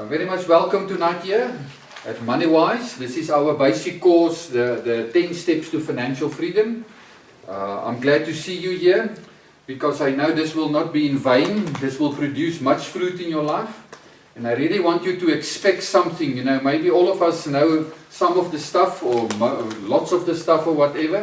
Very much welcome tonight here at Moneywise. This is our basic course, the 10 Steps to Financial Freedom. I'm glad to see you here because I know this will not be in vain. This will produce much fruit in your life. And I really want you to expect something. You know, maybe all of us know some of the stuff or lots of the stuff or whatever,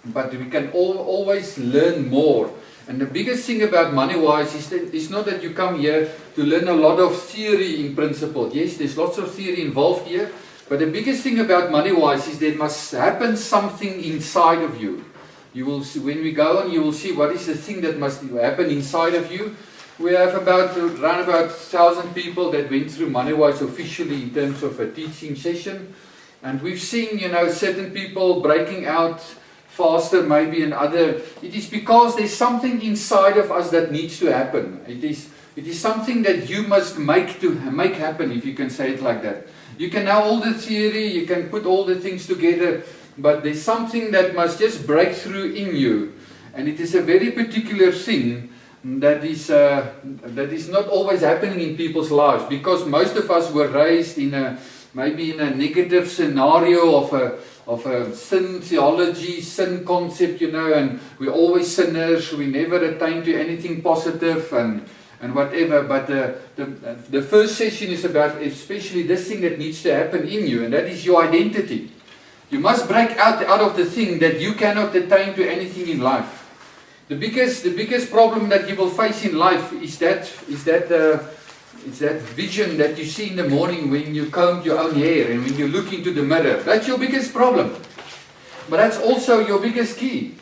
but we can always learn more. And the biggest thing about Moneywise is that it's not that you come here to learn a lot of theory in principle. Yes, there's lots of theory involved here, but the biggest thing about Moneywise is there must happen something inside of you. You will see, when we go on, you will see what is the thing that must happen inside of you. We have around about 1,000 people that went through Moneywise officially in terms of a teaching session, and we've seen, you know, certain people breaking out faster maybe and other. It is because there's something inside of us that needs to happen. It is something that you must make happen, if you can say it like that. You can know all the theory, you can put all the things together, but there's something that must just break through in you, and it is a very particular thing that is not always happening in people's lives, because most of us were raised maybe in a negative scenario of a sin theology, sin concept, you know, and we're always sinners, we never attain to anything positive and whatever. But the first session is about especially this thing that needs to happen in you, and that is your identity. You must break out of the thing that you cannot attain to anything in life. The biggest problem that you will face in life is that vision that you see in the morning when you comb your own hair and when you look into the mirror. That's your biggest problem. But that's also your biggest key.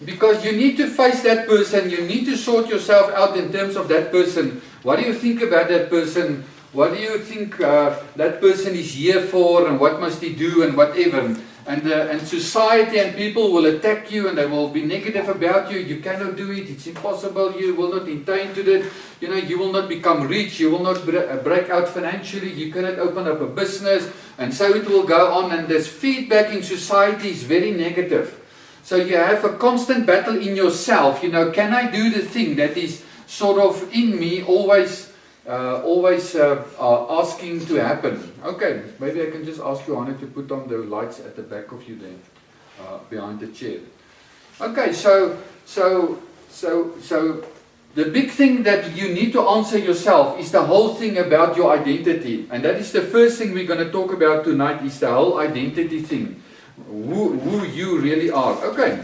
Because you need to face that person, you need to sort yourself out in terms of that person. What do you think about that person? What do you think that person is here for, and what must he do and whatever? And society and people will attack you, and they will be negative about you. You cannot do it, it's impossible, you will not attain to that. You know, you will not become rich, you will not break out financially, you cannot open up a business, and so it will go on. And this feedback in society is very negative. So you have a constant battle in yourself. You know, can I do the thing that is sort of in me, always asking to happen? Okay, maybe I can just ask you, Hannah, to put on the lights at the back of you there, behind the chair. Okay, so the big thing that you need to answer yourself is the whole thing about your identity, and that is the first thing we're going to talk about tonight, is the whole identity thing, who you really are. Okay,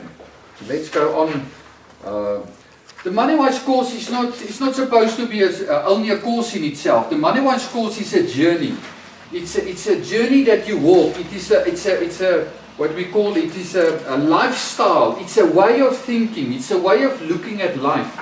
let's go on. The Moneywise course is not supposed to be only a course in itself. The Moneywise course is a journey. It's a journey that you walk. It's a what we call it is a lifestyle. It's a way of thinking. It's a way of looking at life.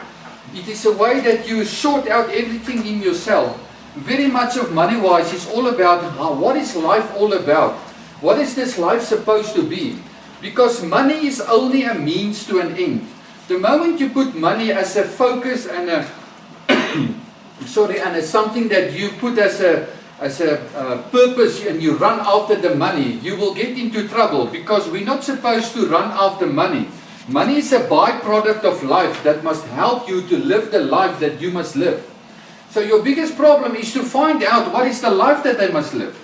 It is a way that you sort out everything in yourself. Very much of Moneywise is all about what is life all about? What is this life supposed to be? Because money is only a means to an end. The moment you put money as a focus and as something that you put as a purpose, and you run after the money, you will get into trouble, because we're not supposed to run after money. Money is a byproduct of life that must help you to live the life that you must live. So your biggest problem is to find out what is the life that I must live.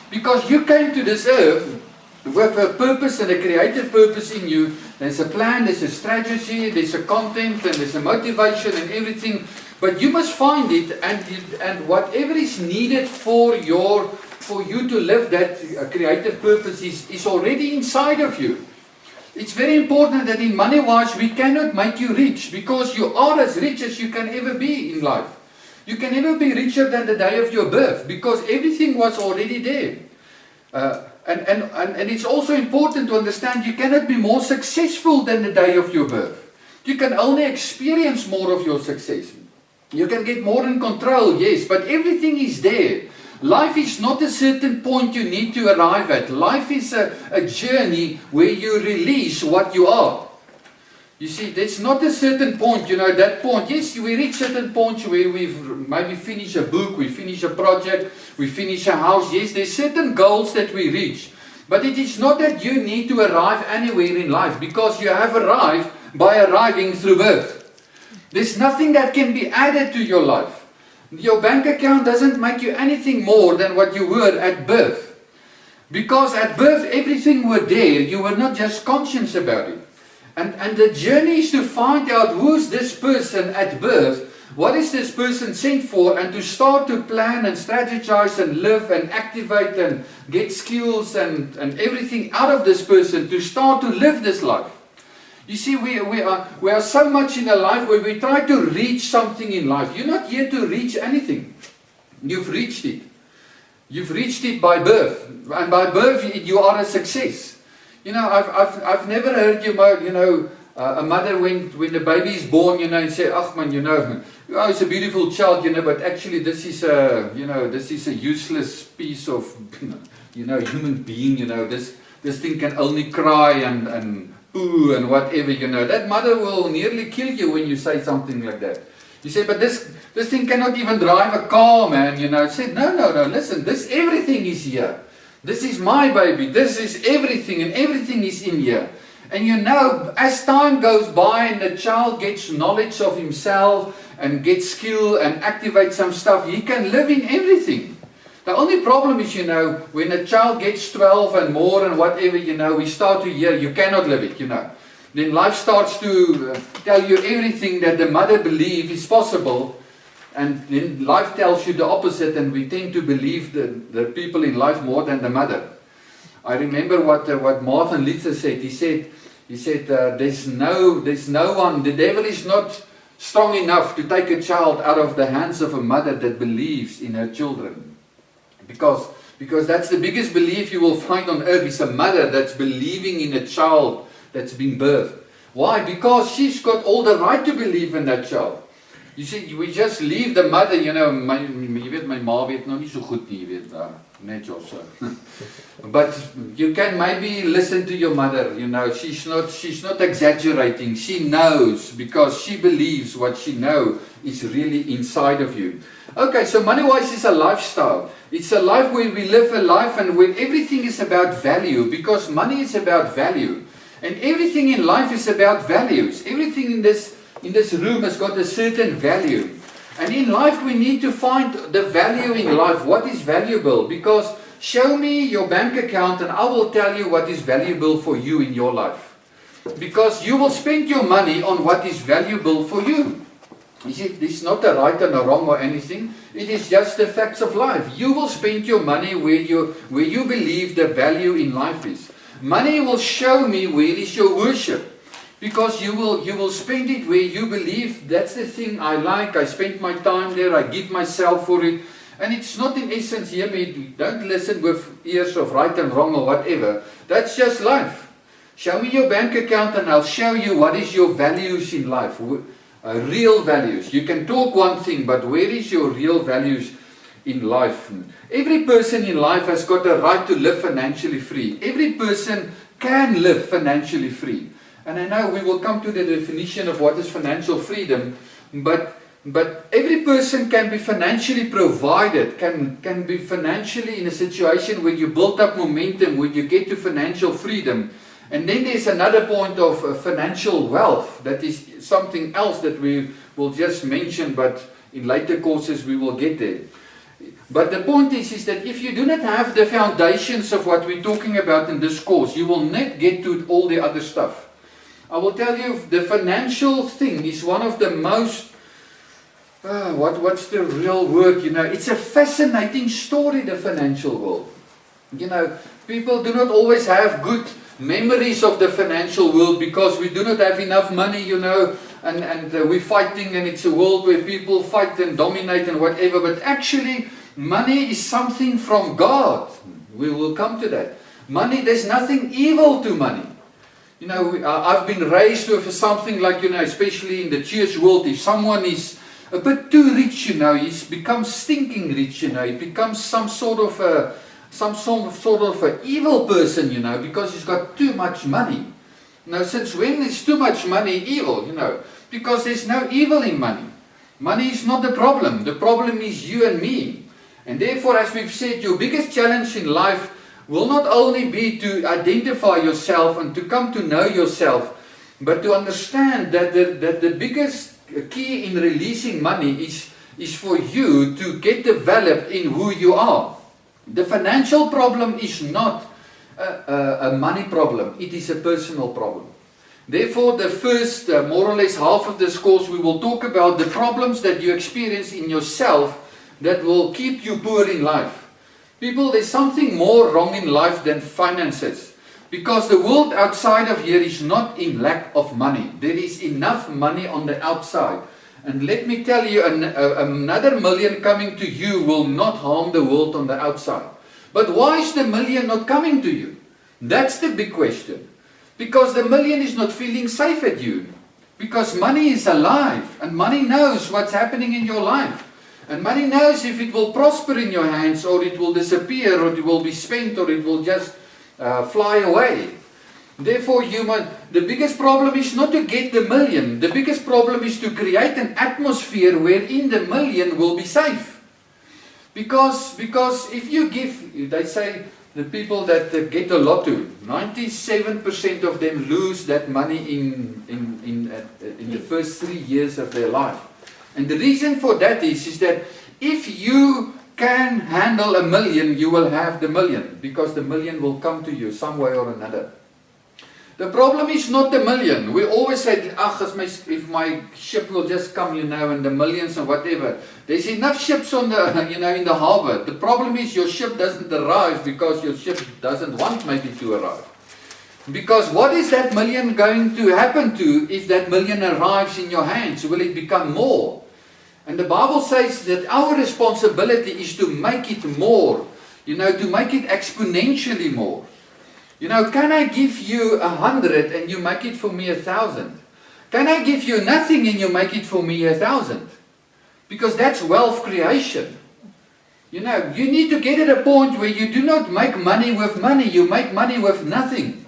Because you came to this earth with a purpose and a creative purpose in you. There's a plan, there's a strategy, there's a content, and there's a motivation and everything. But you must find it, and whatever is needed for you to live that creative purpose is already inside of you. It's very important that in Moneywise we cannot make you rich, because you are as rich as you can ever be in life. You can never be richer than the day of your birth, because everything was already there. And it's also important to understand you cannot be more successful than the day of your birth. You can only experience more of your success. You can get more in control, yes, but everything is there. Life is not a certain point you need to arrive at. Life is a journey where you release what you are. You see, there's not a certain point, you know, that point. Yes, we reach certain points where we've maybe finished a book, we finish a project, we finish a house. Yes, there's certain goals that we reach. But it is not that you need to arrive anywhere in life, because you have arrived by arriving through birth. There's nothing that can be added to your life. Your bank account doesn't make you anything more than what you were at birth. Because at birth, everything were there. You were not just conscious about it. And the journey is to find out who's this person at birth, what is this person sent for, and to start to plan and strategize and live and activate and get skills and everything out of this person to start to live this life. You see, we are so much in a life where we try to reach something in life. You're not here to reach anything. You've reached it. You've reached it by birth. And by birth, you are a success. You know, I've never heard a mother when the baby is born, and say, "Ach man, oh, it's a beautiful child, but actually this is a useless piece of, human being, this thing can only cry and poo and whatever, That mother will nearly kill you when you say something like that. You say, but this thing cannot even drive a car, man, Say, no, listen, everything is here. This is my baby, this is everything, and everything is in here. And as time goes by and the child gets knowledge of himself and gets skill and activates some stuff, he can live in everything. The only problem is, when a child gets 12 and more and whatever, we start to hear, you cannot live it, Then life starts to tell you everything that the mother believes is possible. And then life tells you the opposite, and we tend to believe the people in life more than the mother. I remember what Martin Luther said. He said, there's no one, the devil is not strong enough to take a child out of the hands of a mother that believes in her children. Because that's the biggest belief you will find on earth, is a mother that's believing in a child that's been birthed. Why? Because she's got all the right to believe in that child. You see, we just leave the mother, my ma weet nou nie so goed nie, net so. But you can maybe listen to your mother, she's not exaggerating. She knows, because she believes what she knows is really inside of you. Okay, so Moneywise is a lifestyle. It's a life where we live a life and where everything is about value, because money is about value. And everything in life is about values. Everything in this room has got a certain value. And in life we need to find the value in life. What is valuable? Because show me your bank account and I will tell you what is valuable for you in your life. Because you will spend your money on what is valuable for you. You see, it's not a right and a wrong or anything. It is just the facts of life. You will spend your money where you believe the value in life is. Money will show me where is your worship. Because you will spend it where you believe that's the thing I like. I spend my time there. I give myself for it. And it's not in essence, hear me, don't listen with ears of right and wrong or whatever. That's just life. Show me your bank account and I'll show you what is your values in life. Real values. You can talk one thing, but where is your real values in life? Every person in life has got a right to live financially free. Every person can live financially free. And I know we will come to the definition of what is financial freedom, but every person can be financially provided, can be financially in a situation where you build up momentum, where you get to financial freedom. And then there's another point of financial wealth. That is something else that we will just mention, but in later courses we will get there. But the point is that if you do not have the foundations of what we're talking about in this course, you will not get to all the other stuff. I will tell you, the financial thing is one of the most, what's the real word, it's a fascinating story, the financial world. People do not always have good memories of the financial world because we do not have enough money, and we're fighting, and it's a world where people fight and dominate and whatever, but actually money is something from God. We will come to that. Money, there's nothing evil to money. I've been raised with something like, especially in the church world, if someone is a bit too rich, he's become stinking rich, he becomes some sort of an evil person, because he's got too much money. Now, since when is too much money evil, Because there's no evil in money. Money is not the problem. The problem is you and me. And therefore, as we've said, your biggest challenge in life will not only be to identify yourself and to come to know yourself, but to understand that the biggest key in releasing money is for you to get developed in who you are. The financial problem is not a money problem, it is a personal problem. Therefore, the first more or less half of this course, we will talk about the problems that you experience in yourself that will keep you poor in life. People, there's something more wrong in life than finances. Because the world outside of here is not in lack of money. There is enough money on the outside. And let me tell you, another million coming to you will not harm the world on the outside. But why is the million not coming to you? That's the big question. Because the million is not feeling safe at you. Because money is alive. And money knows what's happening in your life. And money knows if it will prosper in your hands, or it will disappear, or it will be spent, or it will just fly away. Therefore, the biggest problem is not to get the million. The biggest problem is to create an atmosphere wherein the million will be safe. Because if you give, they say, the people that get a lotto, 97% of them lose that money in the first 3 years of their life. And the reason for that is that if you can handle a million, you will have the million, because the million will come to you some way or another. The problem is not the million. We always say, if my ship will just come, and the millions and whatever. There's enough ships on the, in the harbor. The problem is your ship doesn't arrive because your ship doesn't want maybe to arrive. Because what is that million going to happen to if that million arrives in your hands? Will it become more? And the Bible says that our responsibility is to make it more. To make it exponentially more. Can I give you 100 and you make it for me 1,000? Can I give you nothing and you make it for me 1,000? Because that's wealth creation. You need to get at a point where you do not make money with money, you make money with nothing.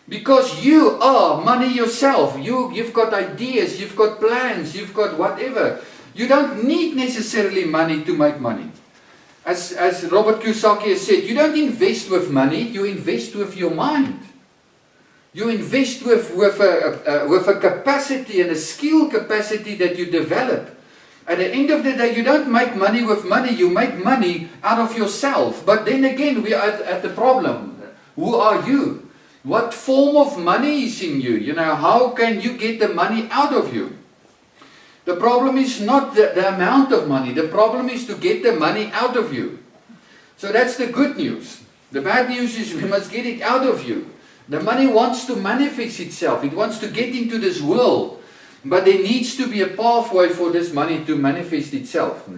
Because you are money yourself. You've got ideas, you've got plans, you've got whatever. You don't need necessarily money to make money. As Robert Kiyosaki has said, you don't invest with money, you invest with your mind. You invest with a capacity and a skill capacity that you develop. At the end of the day, you don't make money with money, you make money out of yourself. But then again, we are at the problem. Who are you? What form of money is in you? How can you get the money out of you? The problem is not the amount of money. The problem is to get the money out of you. So that's the good news. The bad news is we must get it out of you. The money wants to manifest itself. It wants to get into this world. But there needs to be a pathway for this money to manifest itself.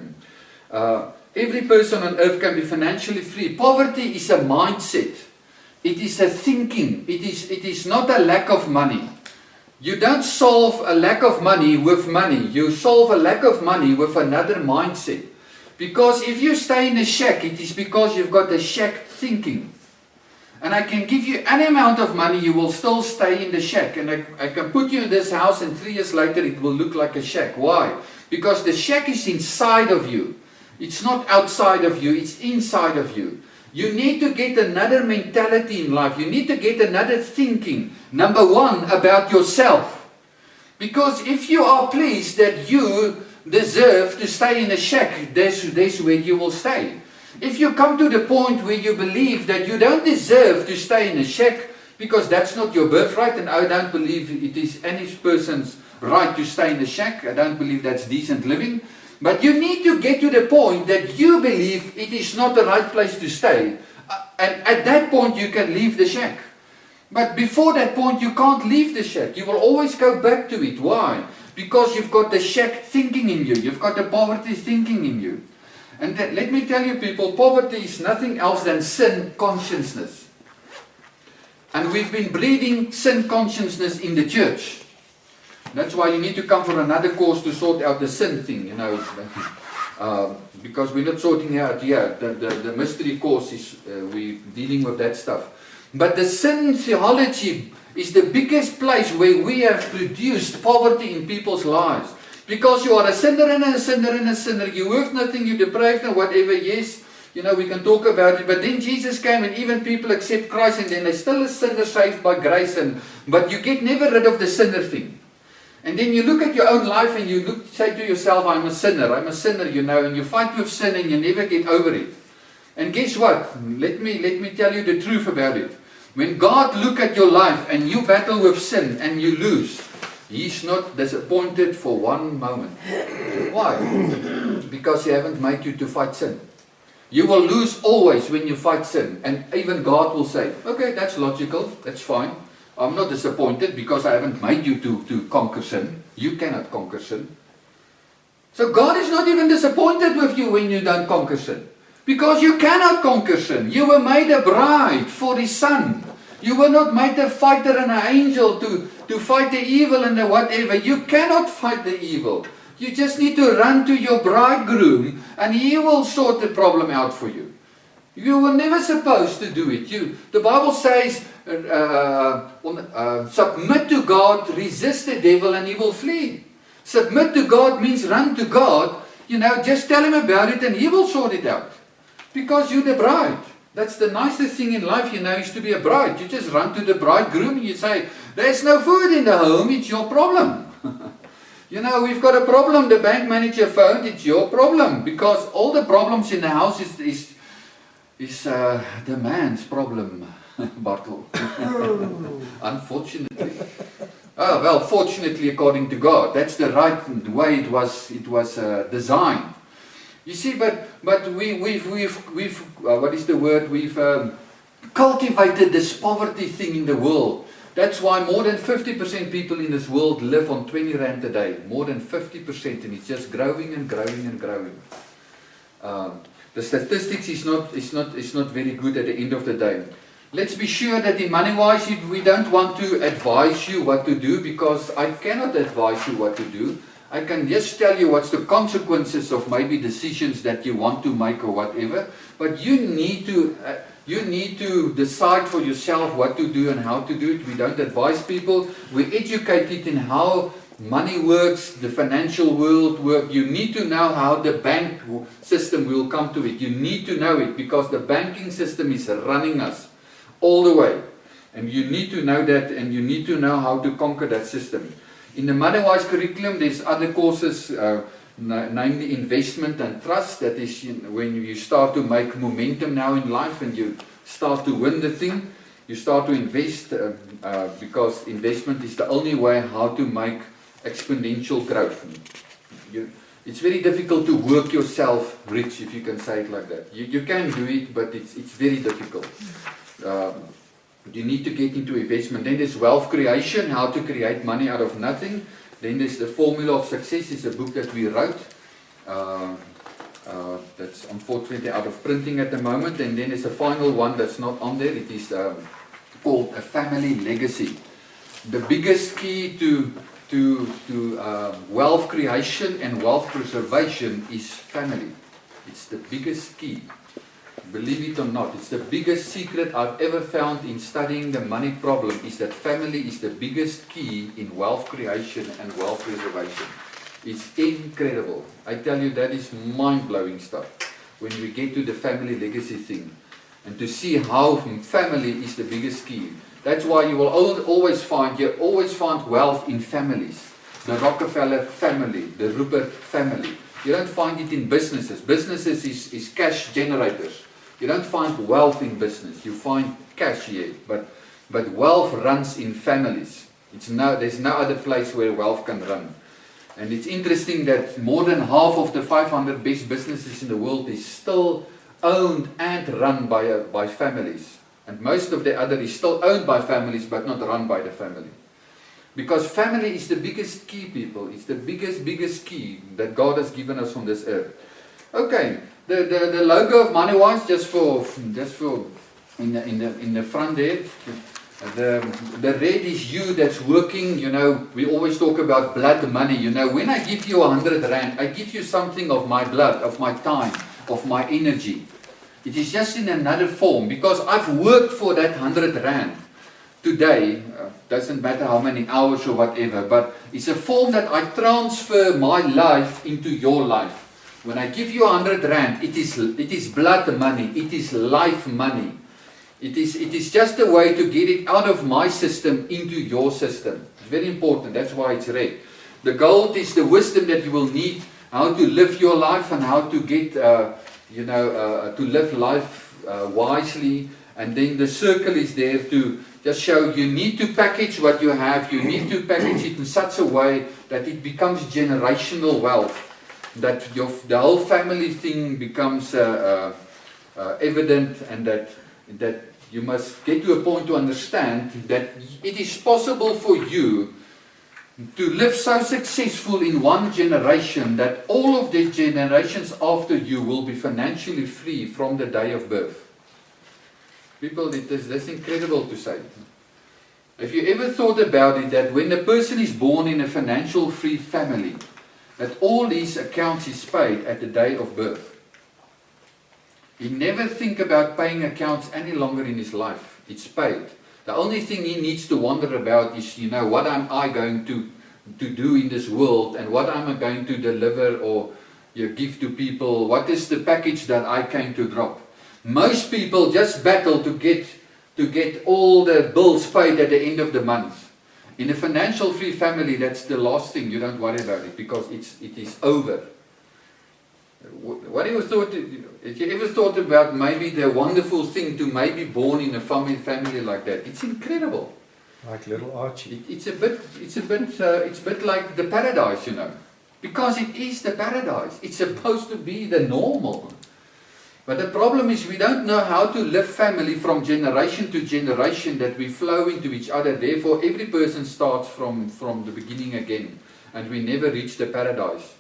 Every person on earth can be financially free. Poverty is a mindset. It is a thinking. It is not a lack of money. You don't solve a lack of money with money. You solve a lack of money with another mindset. Because if you stay in a shack, it is because you've got a shack thinking. And I can give you any amount of money, you will still stay in the shack. And I can put you in this house and 3 years later it will look like a shack. Why? Because the shack is inside of you. It's not outside of you, it's inside of you. You need to get another mentality in life. You need to get another thinking. Number one, about yourself. Because if you are pleased that you deserve to stay in a shack, that's where you will stay. If you come to the point where you believe that you don't deserve to stay in a shack, because that's not your birthright, and I don't believe it is any person's right to stay in a shack. I don't believe that's decent living. But you need to get to the point that you believe it is not the right place to stay. And at that point you can leave the shack. But before that point you can't leave the shack. You will always go back to it. Why? Because you've got the shack thinking in you. You've got the poverty thinking in you. And let me tell you people, poverty is nothing else than sin consciousness. And we've been breeding sin consciousness in the church. That's why you need to come for another course to sort out the sin thing, because we're not sorting out here. The mystery course is, we're dealing with that stuff. But the sin theology is the biggest place where we have produced poverty in people's lives. Because you are a sinner and a sinner and a sinner. You worth nothing, you're depraved and whatever, yes. We can talk about it, but then Jesus came and even people accept Christ and then they're still a sinner saved by grace. But you get never rid of the sinner thing. And then you look at your own life and you say to yourself, I'm a sinner, and you fight with sin and you never get over it. And guess what? Let me tell you the truth about it. When God look at your life and you battle with sin and you lose, He's not disappointed for one moment. Why? Because He haven't made you to fight sin. You will lose always when you fight sin. And even God will say, okay, that's logical, that's fine. I'm not disappointed because I haven't made you to conquer sin. You cannot conquer sin. So God is not even disappointed with you when you don't conquer sin. Because you cannot conquer sin. You were made a bride for His Son. You were not made a fighter and an angel to fight the evil and the whatever. You cannot fight the evil. You just need to run to your bridegroom and He will sort the problem out for you. You were never supposed to do it. The Bible says, submit to God, resist the devil and he will flee. Submit to God means run to God. Just tell Him about it and He will sort it out. Because you're the bride. That's the nicest thing in life, is to be a bride. You just run to the bridegroom and you say, there's no food in the home, it's your problem. We've got a problem, the bank manager phoned, it's your problem. Because all the problems in the house is the man's problem, Bartel. Unfortunately. Oh, well, fortunately according to God. That's the right way it was designed. You see, but we've what is the word? We've cultivated this poverty thing in the world. That's why more than 50% people in this world live on 20 rand a day. More than 50%, and it's just growing and growing and growing. The statistics is not very good at the end of the day. Let's be sure that in Moneywise we don't want to advise you what to do, because I cannot advise you what to do. I can just tell you what's the consequences of maybe decisions that you want to make or whatever. But you need to decide for yourself what to do and how to do it. We don't advise people. We educate it in how money works, the financial world works. You need to know how the bank system will come to it. You need to know it because the banking system is running us all the way. And you need to know that, and you need to know how to conquer that system. In the Moneywise curriculum, there's other courses, namely investment and trust. That is when you start to make momentum now in life and you start to win the thing. You start to invest because investment is the only way how to make exponential growth. It's very difficult to work yourself rich, if you can say it like that. You can do it, but it's very difficult. You need to get into investment. Then there's wealth creation, how to create money out of nothing. Then there's the formula of success. It's a book that we wrote. That's unfortunately out of printing at the moment. And then there's a final one that's not on there. It is called A Family Legacy. The biggest key to wealth creation and wealth preservation is family. It's the biggest key. Believe it or not, it's the biggest secret I've ever found in studying the money problem, is that family is the biggest key in wealth creation and wealth preservation. It's incredible. I tell you, that is mind-blowing stuff when we get to the family legacy thing. And to see how family is the biggest key. That's why you will always find wealth in families. The Rockefeller family, the Rupert family. You don't find it in businesses. Businesses is cash generators. You don't find wealth in business. You find cash here. But wealth runs in families. There's no other place where wealth can run. And it's interesting that more than half of the 500 best businesses in the world is still owned and run by families. And most of the other is still owned by families but not run by the family. Because family is the biggest key, people. It's the biggest key that God has given us on this earth. Okay, the logo of Moneywise, just for in the front there. The red is you that's working. We always talk about blood money. When I give you 100 rand, I give you something of my blood, of my time, of my energy. It is just in another form because I've worked for that 100 rand. Today, doesn't matter how many hours or whatever, but it's a form that I transfer my life into your life. When I give you 100 rand, it is blood money, it is life money. It is just a way to get it out of my system into your system. It's very important, that's why it's red. The gold is the wisdom that you will need, how to live your life and how to get, to live life wisely. And then the circle is there to just show you need to package what you have. You need to package it in such a way that it becomes generational wealth. That the whole family thing becomes evident, and that you must get to a point to understand that it is possible for you to live so successful in one generation that all of the generations after you will be financially free from the day of birth. People, that's incredible to say. Have you ever thought about it, that when a person is born in a financial free family, that all his accounts is paid at the day of birth? He never think about paying accounts any longer in his life. It's paid. The only thing he needs to wonder about is, what am I going to do in this world, and what am I going to deliver or give to people? What is the package that I came to drop? Most people just battle to get all the bills paid at the end of the month. In a financial free family, that's the last thing. You don't worry about it because it is over. What have you ever thought about maybe the wonderful thing to maybe born in a family like that? It's incredible. Like little Archie. It's a bit like the paradise, because it is the paradise. It's supposed to be the normal. But the problem is we don't know how to live family from generation to generation, that we flow into each other. Therefore, every person starts from the beginning again, and we never reach the paradise.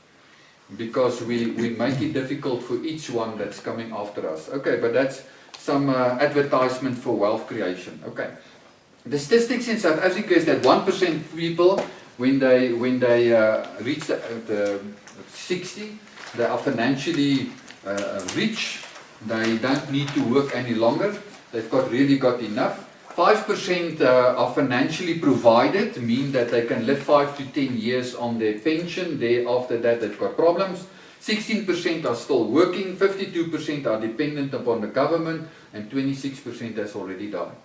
Because we make it difficult for each one that's coming after us. Okay, but that's some advertisement for wealth creation. Okay. The statistics in South Africa is that 1% people, when they reach the 60, they are financially rich. They don't need to work any longer. They've really got enough. 5% are financially provided, mean that they can live 5 to 10 years on their pension. After that, they've got problems. 16% are still working, 52% are dependent upon the government, and 26% has already died.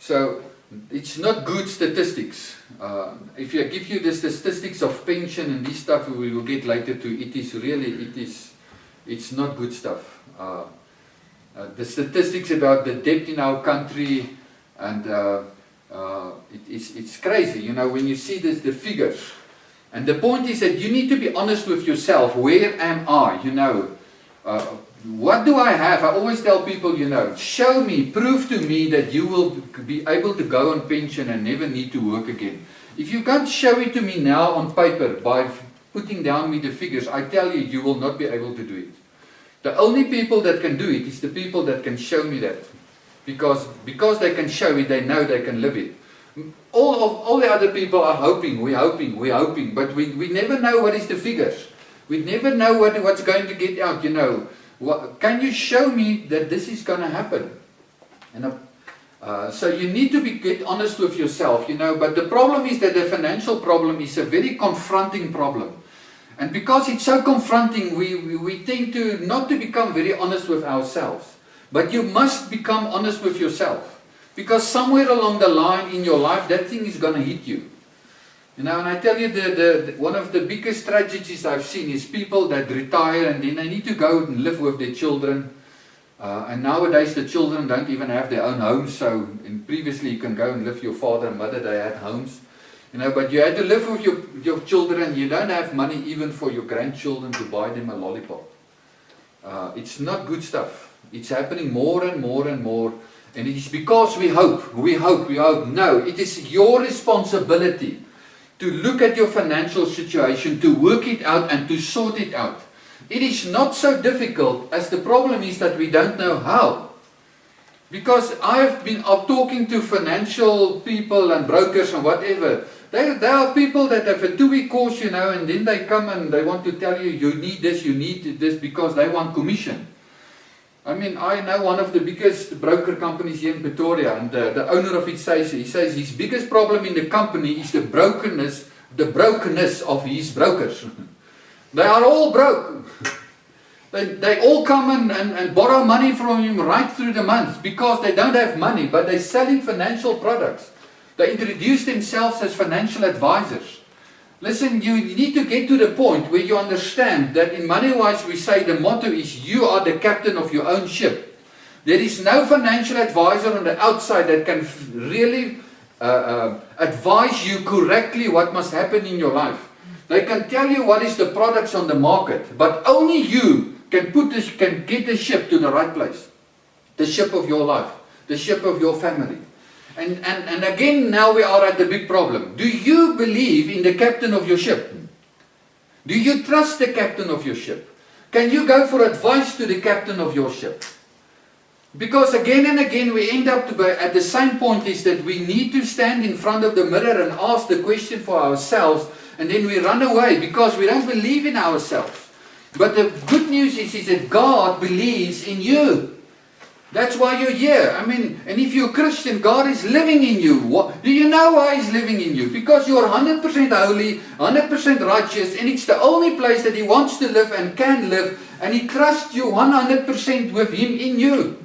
So it's not good statistics. If I give you the statistics of pension and this stuff, we will get later to. It's not good stuff. The statistics about the debt in our country, and it's crazy, when you see the figures. And the point is that you need to be honest with yourself. Where am I? What do I have? I always tell people, show me, prove to me that you will be able to go on pension and never need to work again. If you can't show it to me now on paper by putting down me the figures, I tell you, you will not be able to do it. The only people that can do it is the people that can show me that. Because they can show it, they know they can live it. All the other people are hoping, we're hoping, but we never know what is the figures. We never know what's going to get out, Can you show me that this is going to happen? So you need to get honest with yourself, But the problem is that the financial problem is a very confronting problem. And because it's so confronting, we tend to not to become very honest with ourselves. But you must become honest with yourself. Because somewhere along the line in your life, that thing is going to hit you. And I tell you, one of the biggest tragedies I've seen is people that retire and then they need to go and live with their children. And nowadays the children don't even have their own homes. So previously you can go and live with your father and mother, they had homes. But you had to live with your children. You don't have money even for your grandchildren to buy them a lollipop. It's not good stuff. It's happening more and more and more. And it is because we hope. No, it is your responsibility to look at your financial situation, to work it out and to sort it out. It is not so difficult, as the problem is that we don't know how. Because I've been talking to financial people and brokers and whatever. There are people that have a 2-week course, and then they come and they want to tell you, you need this, because they want commission. I know one of the biggest broker companies here in Pretoria, and the owner of it says his biggest problem in the company is the brokenness of his brokers. They are all broke. They all come and borrow money from him right through the month because they don't have money, but they're selling financial products. They introduce themselves as financial advisors. Listen, you need to get to the point where you understand that in Moneywise we say the motto is you are the captain of your own ship. There is no financial advisor on the outside that can really advise you correctly what must happen in your life. They can tell you what is the products on the market, but only you can get the ship to the right place. The ship of your life, the ship of your family. And again, now we are at the big problem. Do you believe in the captain of your ship? Do you trust the captain of your ship? Can you go for advice to the captain of your ship? Because again and again we end up at the same point, is that we need to stand in front of the mirror and ask the question for ourselves, and then we run away because we don't believe in ourselves. But the good news is that God believes in you. That's why you're here. I mean, and if you're a Christian, God is living in you. Do you know why He's living in you? Because you're 100% holy, 100% righteous, and it's the only place that He wants to live and can live, and He trusts you 100% with Him in you.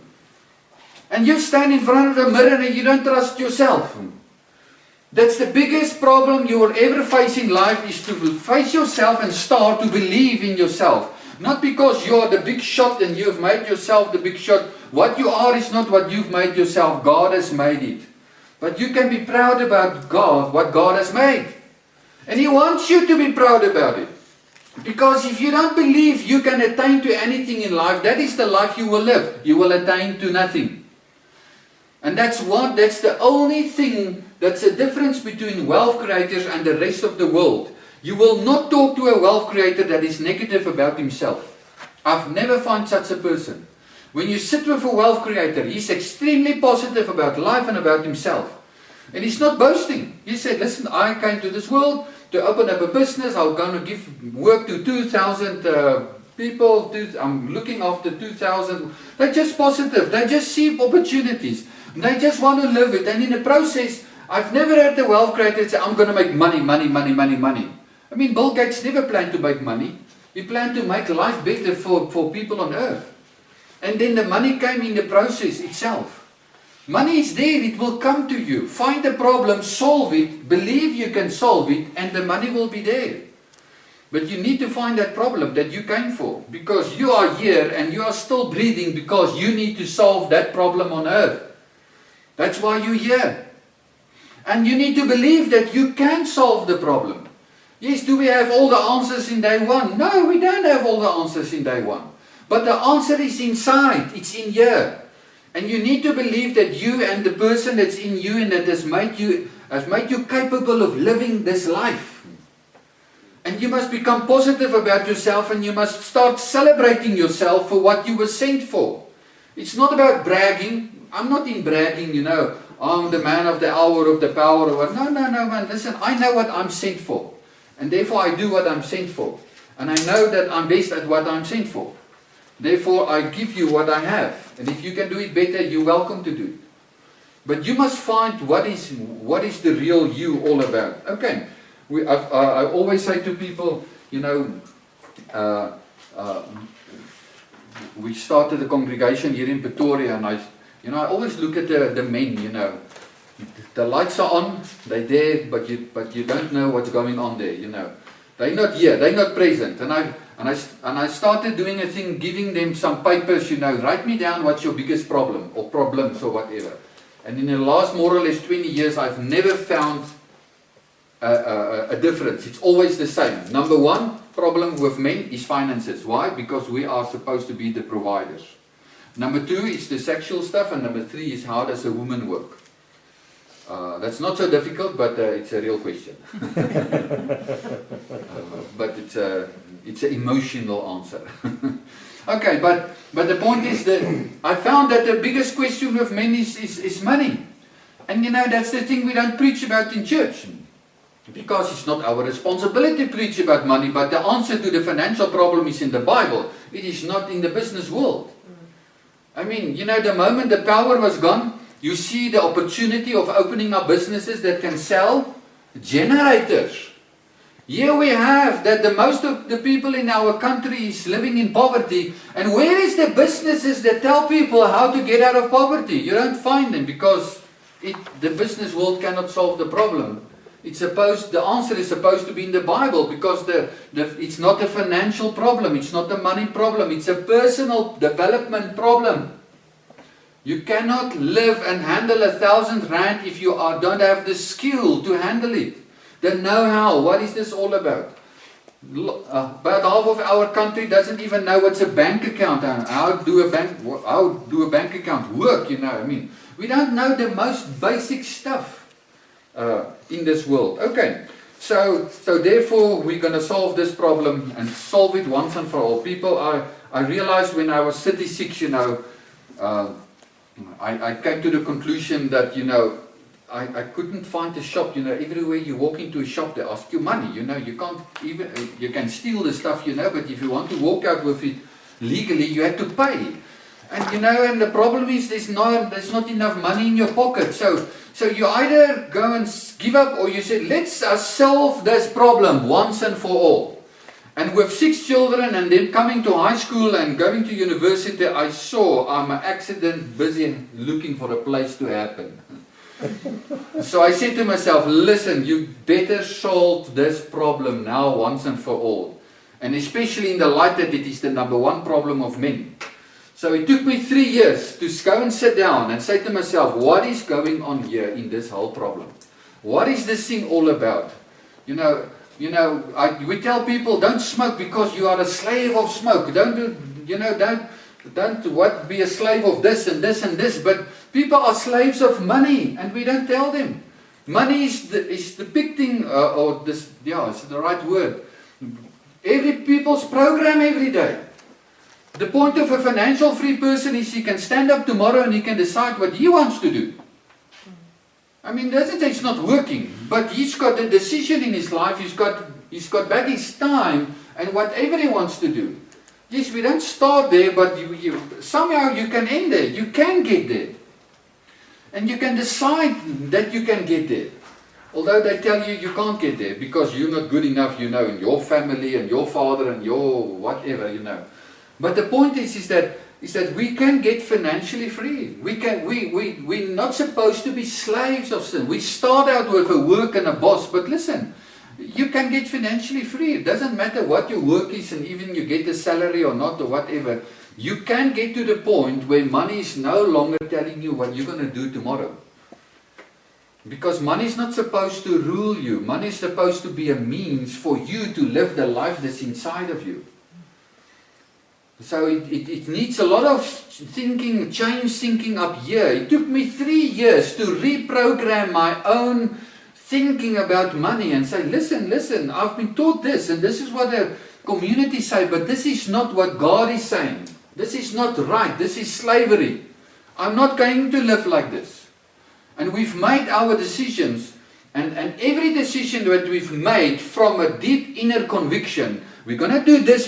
And you stand in front of the mirror and you don't trust yourself. That's the biggest problem you will ever face in life, is to face yourself and start to believe in yourself. Not because you are the big shot and you've made yourself the big shot. What you are is not what you've made yourself. God has made it. But you can be proud about God, what God has made. And He wants you to be proud about it. Because if you don't believe you can attain to anything in life, that is the life you will live. You will attain to nothing. And that's the only thing that's the difference between wealth creators and the rest of the world. You will not talk to a wealth creator that is negative about himself. I've never found such a person. When you sit with a wealth creator, he's extremely positive about life and about himself. And he's not boasting. He said, listen, I came to this world to open up a business. I'm going to give work to 2,000 people. I'm looking after 2,000. They're just positive. They just see opportunities. They just want to live it. And in the process, I've never heard the wealth creator say, I'm going to make money. I mean, Bill Gates never planned to make money. He planned to make life better for people on earth. And then the money came in the process itself. Money is there, it will come to you. Find the problem, solve it, believe you can solve it, and the money will be there. But you need to find that problem that you came for. Because you are here and you are still breathing because you need to solve that problem on earth. That's why you're here. And you need to believe that you can solve the problem. Yes, do we have all the answers in day one? No, we don't have all the answers in day one. But the answer is inside, it's in here. And you need to believe that you and the person that's in you and that has made you capable of living this life. And you must become positive about yourself, and you must start celebrating yourself for what you were sent for. It's not about bragging. I'm not in bragging, I'm the man of the hour, of the power. Or no, man. Listen, I know what I'm sent for. And therefore I do what I'm sent for. And I know that I'm best at what I'm sent for. Therefore I give you what I have. And if you can do it better, you're welcome to do it. But you must find what is the real you all about. Okay, I always say to people, we started a congregation here in Pretoria, and I always look at the men, the lights are on, they're there, but you don't know what's going on there, They're not here, they're not present. And I started doing a thing, giving them some papers, write me down what's your biggest problem, or problems, or whatever. And in the last more or less 20 years, I've never found a difference. It's always the same. Number one problem with men is finances. Why? Because we are supposed to be the providers. Number two is the sexual stuff, and number three is how does a woman work. That's not so difficult, but it's a real question. But it's an emotional answer. Okay, but the point is that I found that the biggest question with men is money. And that's the thing we don't preach about in church. Because it's not our responsibility to preach about money, but the answer to the financial problem is in the Bible. It is not in the business world. I mean, the moment the power was gone, you see the opportunity of opening up businesses that can sell generators. Here we have that the most of the people in our country is living in poverty. And where is the businesses that tell people how to get out of poverty? You don't find them because the business world cannot solve the problem. The answer is supposed to be in the Bible, because it's not a financial problem, it's not a money problem, it's a personal development problem. You cannot live and handle 1,000 rand if you don't have the skill to handle it. The know-how. What is this all about? About half of our country doesn't even know what's a bank account and how do a bank account work, I mean. We don't know the most basic stuff in this world. Okay, so therefore we're going to solve this problem and solve it once and for all. People, I realized when I was 36, I came to the conclusion that, I couldn't find a shop, everywhere you walk into a shop they ask you money, you can't even, you can steal the stuff, but if you want to walk out with it legally, you have to pay. And and the problem is there's not enough money in your pocket, so you either go and give up, or you say, let's solve this problem once and for all. And with 6 children and then coming to high school and going to university, I saw I'm an accident busy looking for a place to happen. So I said to myself, listen, you better solve this problem now once and for all. And especially in the light that it is the number one problem of men. So it took me 3 years to go and sit down and say to myself, what is going on here in this whole problem? What is this thing all about? We tell people, don't smoke because you are a slave of smoke. Don't be a slave of this and this and this. But people are slaves of money, and we don't tell them. Money is the big thing, is the right word. Every people's program every day. The point of a financial free person is he can stand up tomorrow and he can decide what he wants to do. I mean, doesn't say it's not working, but he's got a decision in his life, he's got back his time and whatever he wants to do. Yes, we don't start there, but somehow you can end there, you can get there. And you can decide that you can get there. Although they tell you you can't get there because you're not good enough, in your family and your father and your whatever, But the point is that we can get financially free. We're not supposed to be slaves of sin. We start out with a work and a boss, but listen, you can get financially free. It doesn't matter what your work is and even you get a salary or not or whatever. You can get to the point where money is no longer telling you what you're going to do tomorrow. Because money is not supposed to rule you. Money is supposed to be a means for you to live the life that's inside of you. So it needs a lot of thinking, change thinking up here. It took me 3 years to reprogram my own thinking about money and say, listen, I've been taught this and this is what the community say, but this is not what God is saying. This is not right. This is slavery. I'm not going to live like this. And we've made our decisions, and every decision that we've made from a deep inner conviction, we're going to do this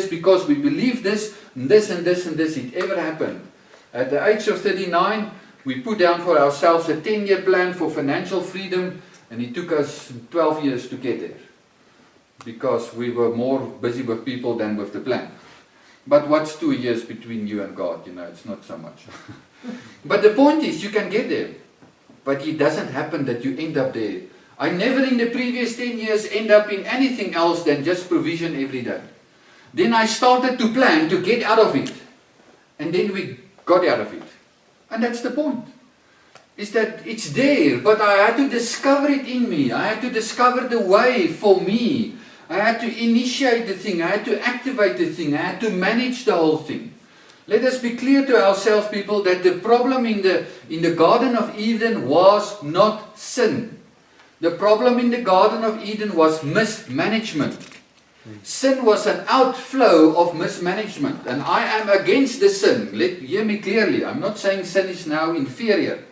because we believe this, and this, and this, and this. It ever happened. At the age of 39, we put down for ourselves a 10-year plan for financial freedom, and it took us 12 years to get there. Because we were more busy with people than with the plan. But what's 2 years between you and God? It's not so much. But the point is, you can get there. But it doesn't happen that you end up there. I never in the previous 10 years end up in anything else than just provision every day. Then I started to plan to get out of it. And then we got out of it. And that's the point. Is that it's there, but I had to discover it in me. I had to discover the way for me. I had to initiate the thing. I had to activate the thing. I had to manage the whole thing. Let us be clear to ourselves, people, that the problem in the Garden of Eden was not sin. The problem in the Garden of Eden was mismanagement. Sin was an outflow of mismanagement. And I am against the sin. Hear me clearly. I'm not saying sin is now inferior.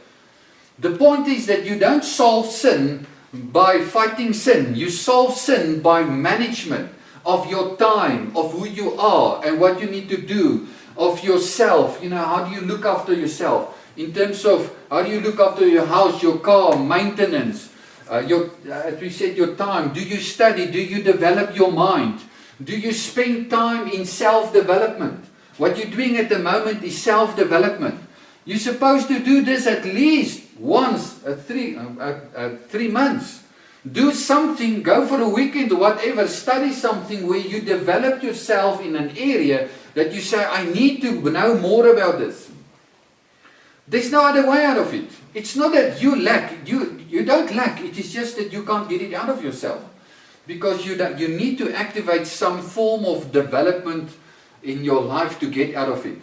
The point is that you don't solve sin by fighting sin. You solve sin by management of your time, of who you are and what you need to do, of yourself. How do you look after yourself? In terms of how do you look after your house, your car, maintenance, as we said, your time. Do you study? Do you develop your mind? Do you spend time in self-development? What you're doing at the moment is self-development. You're supposed to do this at least once at 3 months. Do something, go for a weekend or whatever, study something where you develop yourself in an area that you say, I need to know more about this. There's no other way out of it. It's not that you lack, you don't lack, it is just that you can't get it out of yourself. Because you need to activate some form of development in your life to get out of it.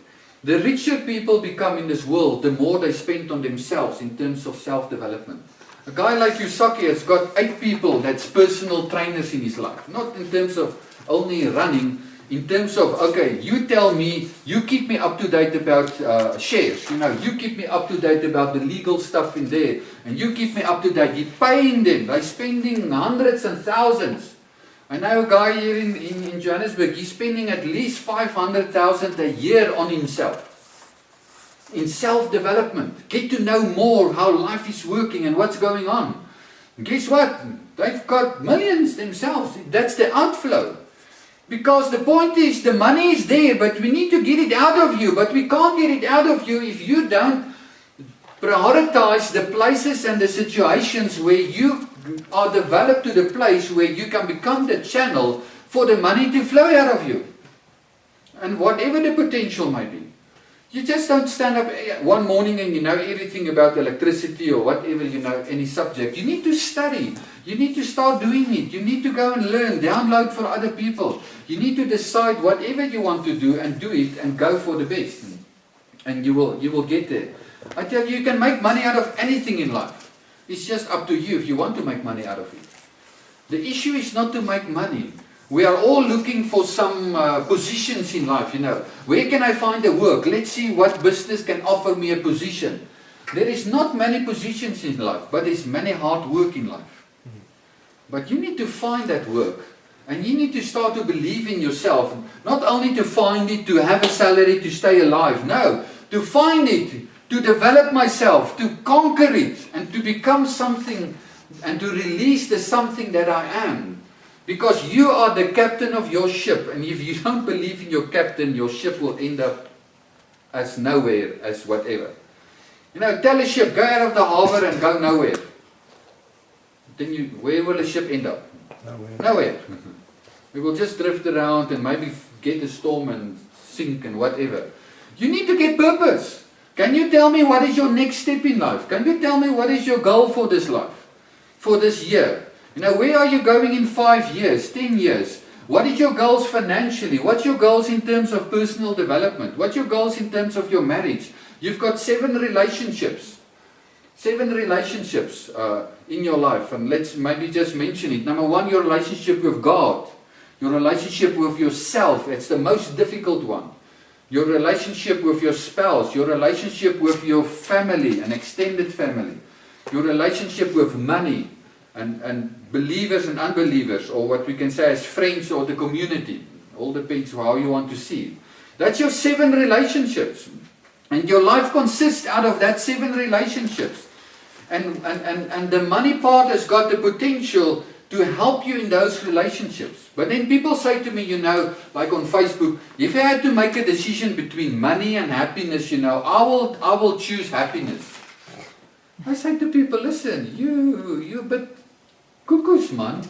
The richer people become in this world, the more they spend on themselves in terms of self-development. A guy like Yusaki has got 8 people that's personal trainers in his life. Not in terms of only running, in terms of, okay, you tell me, you keep me up to date about shares, you keep me up to date about the legal stuff in there, and you keep me up to date. You're paying them, they're spending hundreds and thousands. I know a guy here in Johannesburg, he's spending at least 500,000 a year on himself. In self-development. Get to know more how life is working and what's going on. And guess what? They've got millions themselves. That's the outflow. Because the point is, the money is there, but we need to get it out of you. But we can't get it out of you if you don't prioritize the places and the situations where you are developed to the place where you can become the channel for the money to flow out of you. And whatever the potential may be. You just don't stand up one morning and you know everything about electricity or whatever, any subject. You need to study. You need to start doing it. You need to go and learn, download for other people. You need to decide whatever you want to do and do it and go for the best. And you will get there. I tell you, you can make money out of anything in life. It's just up to you if you want to make money out of it. The issue is not to make money. We are all looking for some positions in life, Where can I find a work? Let's see what business can offer me a position. There is not many positions in life, but there's many hard work in life. But you need to find that work. And you need to start to believe in yourself. Not only to find it, to have a salary, to stay alive. No, to find it, to develop myself, to conquer it, and to become something, and to release the something that I am. Because you are the captain of your ship, and if you don't believe in your captain, your ship will end up as nowhere, as whatever. Tell a ship, go out of the harbor and go nowhere. Then where will the ship end up? Nowhere. We will just drift around and maybe get a storm and sink and whatever. You need to get purpose. Can you tell me what is your next step in life? Can you tell me what is your goal for this life? For this year? Where are you going in 5 years, 10 years? What is your goals financially? What's your goals in terms of personal development? What's your goals in terms of your marriage? You've got 7 relationships. 7 relationships in your life. And let's maybe just mention it. Number 1, your relationship with God. Your relationship with yourself. It's the most difficult one. Your relationship with your spouse. Your relationship with your family, an extended family. Your relationship with money. And believers and unbelievers, or what we can say as friends or the community. All depends on how you want to see it. That's your 7 relationships. And your life consists out of that 7 relationships. And the money part has got the potential to help you in those relationships. But then people say to me, like on Facebook, if I had to make a decision between money and happiness, I will choose happiness. I say to people, listen, you but cuckoos, man.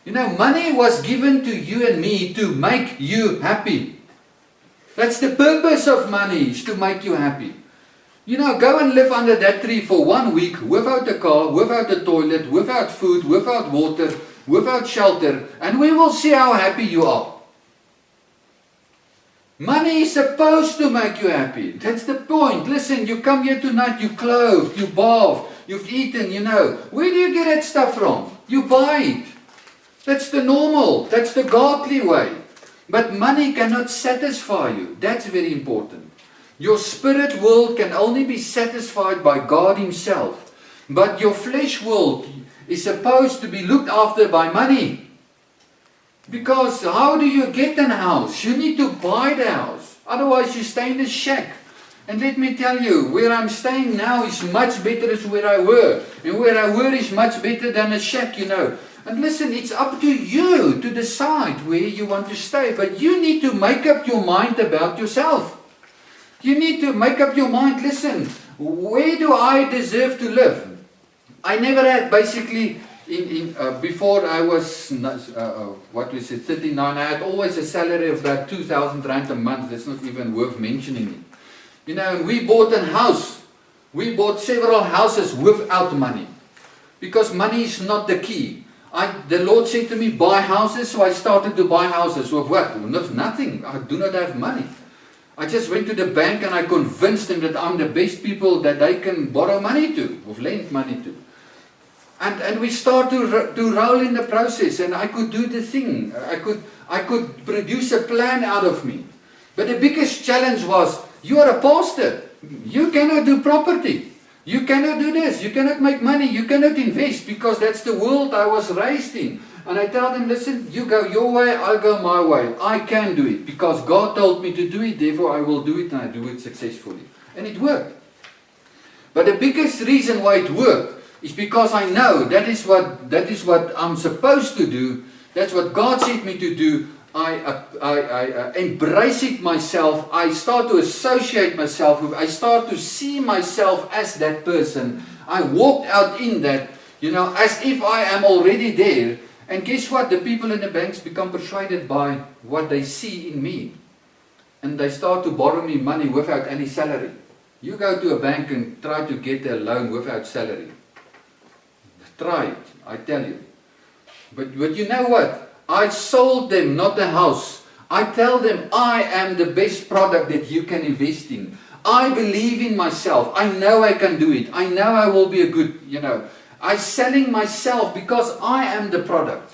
Money was given to you and me to make you happy. That's the purpose of money, is to make you happy. Go and live under that tree for 1 week, without a car, without a toilet, without food, without water, without shelter, and we will see how happy you are. Money is supposed to make you happy. That's the point. Listen, you come here tonight, you clothed, you bathed, you've eaten, Where do you get that stuff from? You buy it. That's the normal, that's the godly way. But money cannot satisfy you. That's very important. Your spirit world can only be satisfied by God Himself. But your flesh world is supposed to be looked after by money. Because how do you get a house? You need to buy the house. Otherwise you stay in the shack. And let me tell you, where I'm staying now is much better than where I were. And where I were is much better than a shack, And listen, it's up to you to decide where you want to stay. But you need to make up your mind about yourself. You need to make up your mind, listen, where do I deserve to live? I never had basically, before I was, 39, I had always a salary of about 2,000 rand a month. That's not even worth mentioning. You know, and we bought a house. We bought several houses without money. Because money is not the key. The Lord said to me, buy houses, so I started to buy houses. With what? With nothing. I do not have money. I just went to the bank and I convinced them that I'm the best people that they can borrow money to, or lend money to. And we start to roll in the process, and I could do the thing. I could produce a plan out of me. But the biggest challenge was, you are a pastor. You cannot do property. You cannot do this. You cannot make money. You cannot invest, because that's the world I was raised in. And I tell them, listen, you go your way, I'll go my way. I can do it because God told me to do it, therefore I will do it, and I do it successfully. And it worked. But the biggest reason why it worked is because I know that is what I'm supposed to do. That's what God said me to do. I embrace it myself. I start to associate myself with, I start to see myself as that person. I walked out in that, as if I am already there. And guess what? The people in the banks become persuaded by what they see in me. And they start to borrow me money without any salary. You go to a bank and try to get a loan without salary. Try it, I tell you. But you know what? I sold them not the house. I tell them I am the best product that you can invest in. I believe in myself. I know I can do it. I know I will be a good, I'm selling myself because I am the product.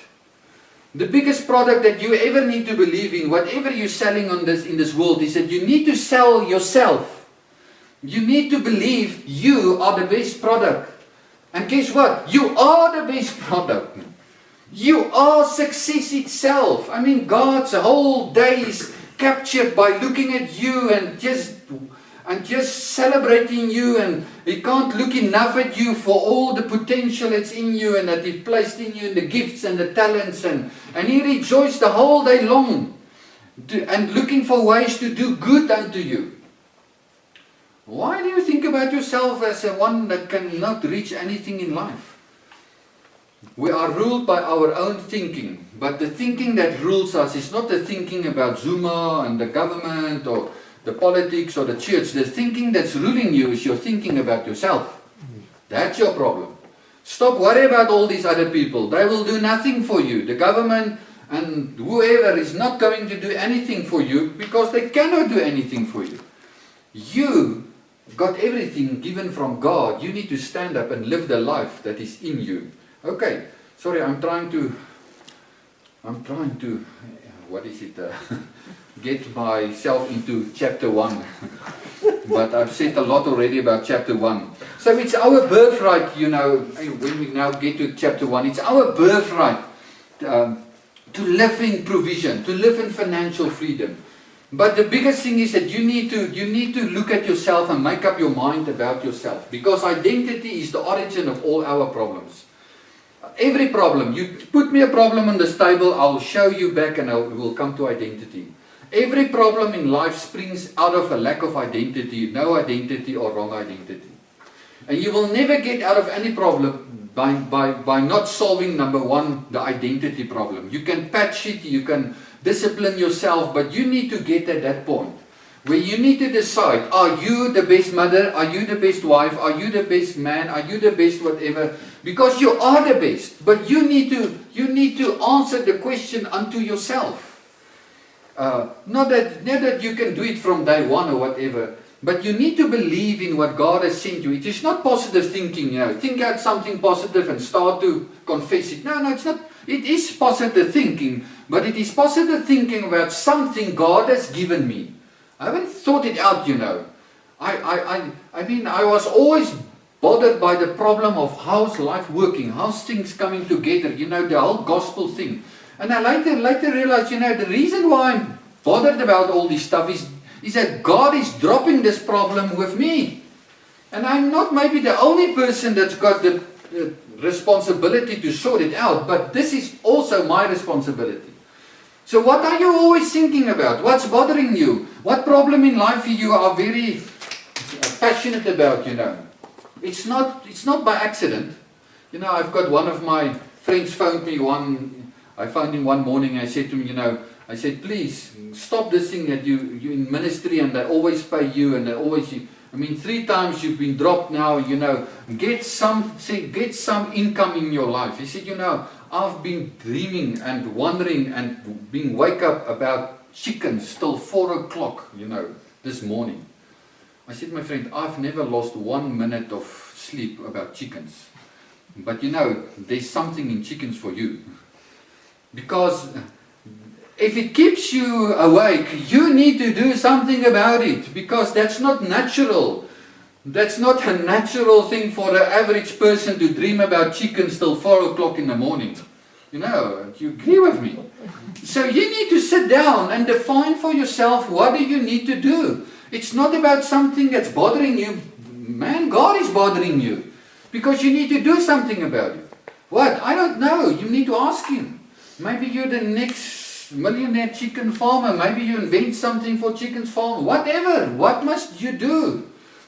The biggest product that you ever need to believe in, whatever you're selling in this world, is that you need to sell yourself. You need to believe you are the best product. And guess what? You are the best product. You are success itself. I mean, God's whole day is captured by looking at you and just celebrating you, and He can't look enough at you for all the potential that's in you and that He placed in you, and the gifts and the talents, and He rejoiced the whole day long and looking for ways to do good unto you. Why do you think about yourself as one that cannot reach anything in life? We are ruled by our own thinking, but the thinking that rules us is not the thinking about Zuma and the government or the politics or the church. The thinking that's ruling you is your thinking about yourself. That's your problem. Stop worrying about all these other people. They will do nothing for you. The government and whoever is not going to do anything for you because they cannot do anything for you. You got everything given from God. You need to stand up and live the life that is in you. Okay, sorry, I'm trying to get myself into chapter 1. But I've said a lot already about chapter 1. So it's our birthright, when we now get to chapter 1, it's our birthright to live in provision, to live in financial freedom. But the biggest thing is that you need to look at yourself and make up your mind about yourself. Because identity is the origin of all our problems. Every problem, you put me a problem on this table, I'll show you back and we'll come to identity. Every problem in life springs out of a lack of identity, no identity or wrong identity. And you will never get out of any problem by not solving, number one, the identity problem. You can patch it, you can discipline yourself, but you need to get at that point where you need to decide, are you the best mother, are you the best wife, are you the best man, are you the best whatever, because you are the best, but you need to answer the question unto yourself. Not that you can do it from day one or whatever, but you need to believe in what God has sent you. It is not positive thinking, think out something positive and start to confess it. No, it's not. It is positive thinking, but it is positive thinking about something God has given me. I haven't thought it out, I mean, I was always bothered by the problem of how's life working, how's things coming together, the whole gospel thing. And I later realized, the reason why I'm bothered about all this stuff is that God is dropping this problem with me. And I'm not maybe the only person that's got the responsibility to sort it out, but this is also my responsibility. So what are you always thinking about? What's bothering you? What problem in life you are very passionate about, you know? It's not by accident. You know, I've got one of my friends phoned me I phoned him one morning and I said to him, you know, I said, please stop this thing that you in ministry and they always pay you and they always, I mean, 3 times you've been dropped now, you know, get some income in your life. He said, you know, I've been dreaming and wondering and being wake up about chickens till 4 o'clock, you know, this morning. I said, my friend, I've never lost 1 minute of sleep about chickens. But you know, there's something in chickens for you. Because if it keeps you awake, you need to do something about it. Because that's not natural. That's not a natural thing for the average person to dream about chickens till 4 o'clock in the morning. You know, you agree with me? So you need to sit down and define for yourself, what do you need to do? It's not about something that's bothering you. Man, God is bothering you. Because you need to do something about it. What? I don't know. You need to ask Him. Maybe you're the next millionaire chicken farmer. Maybe you invent something for chickens farm. Whatever. What must you do?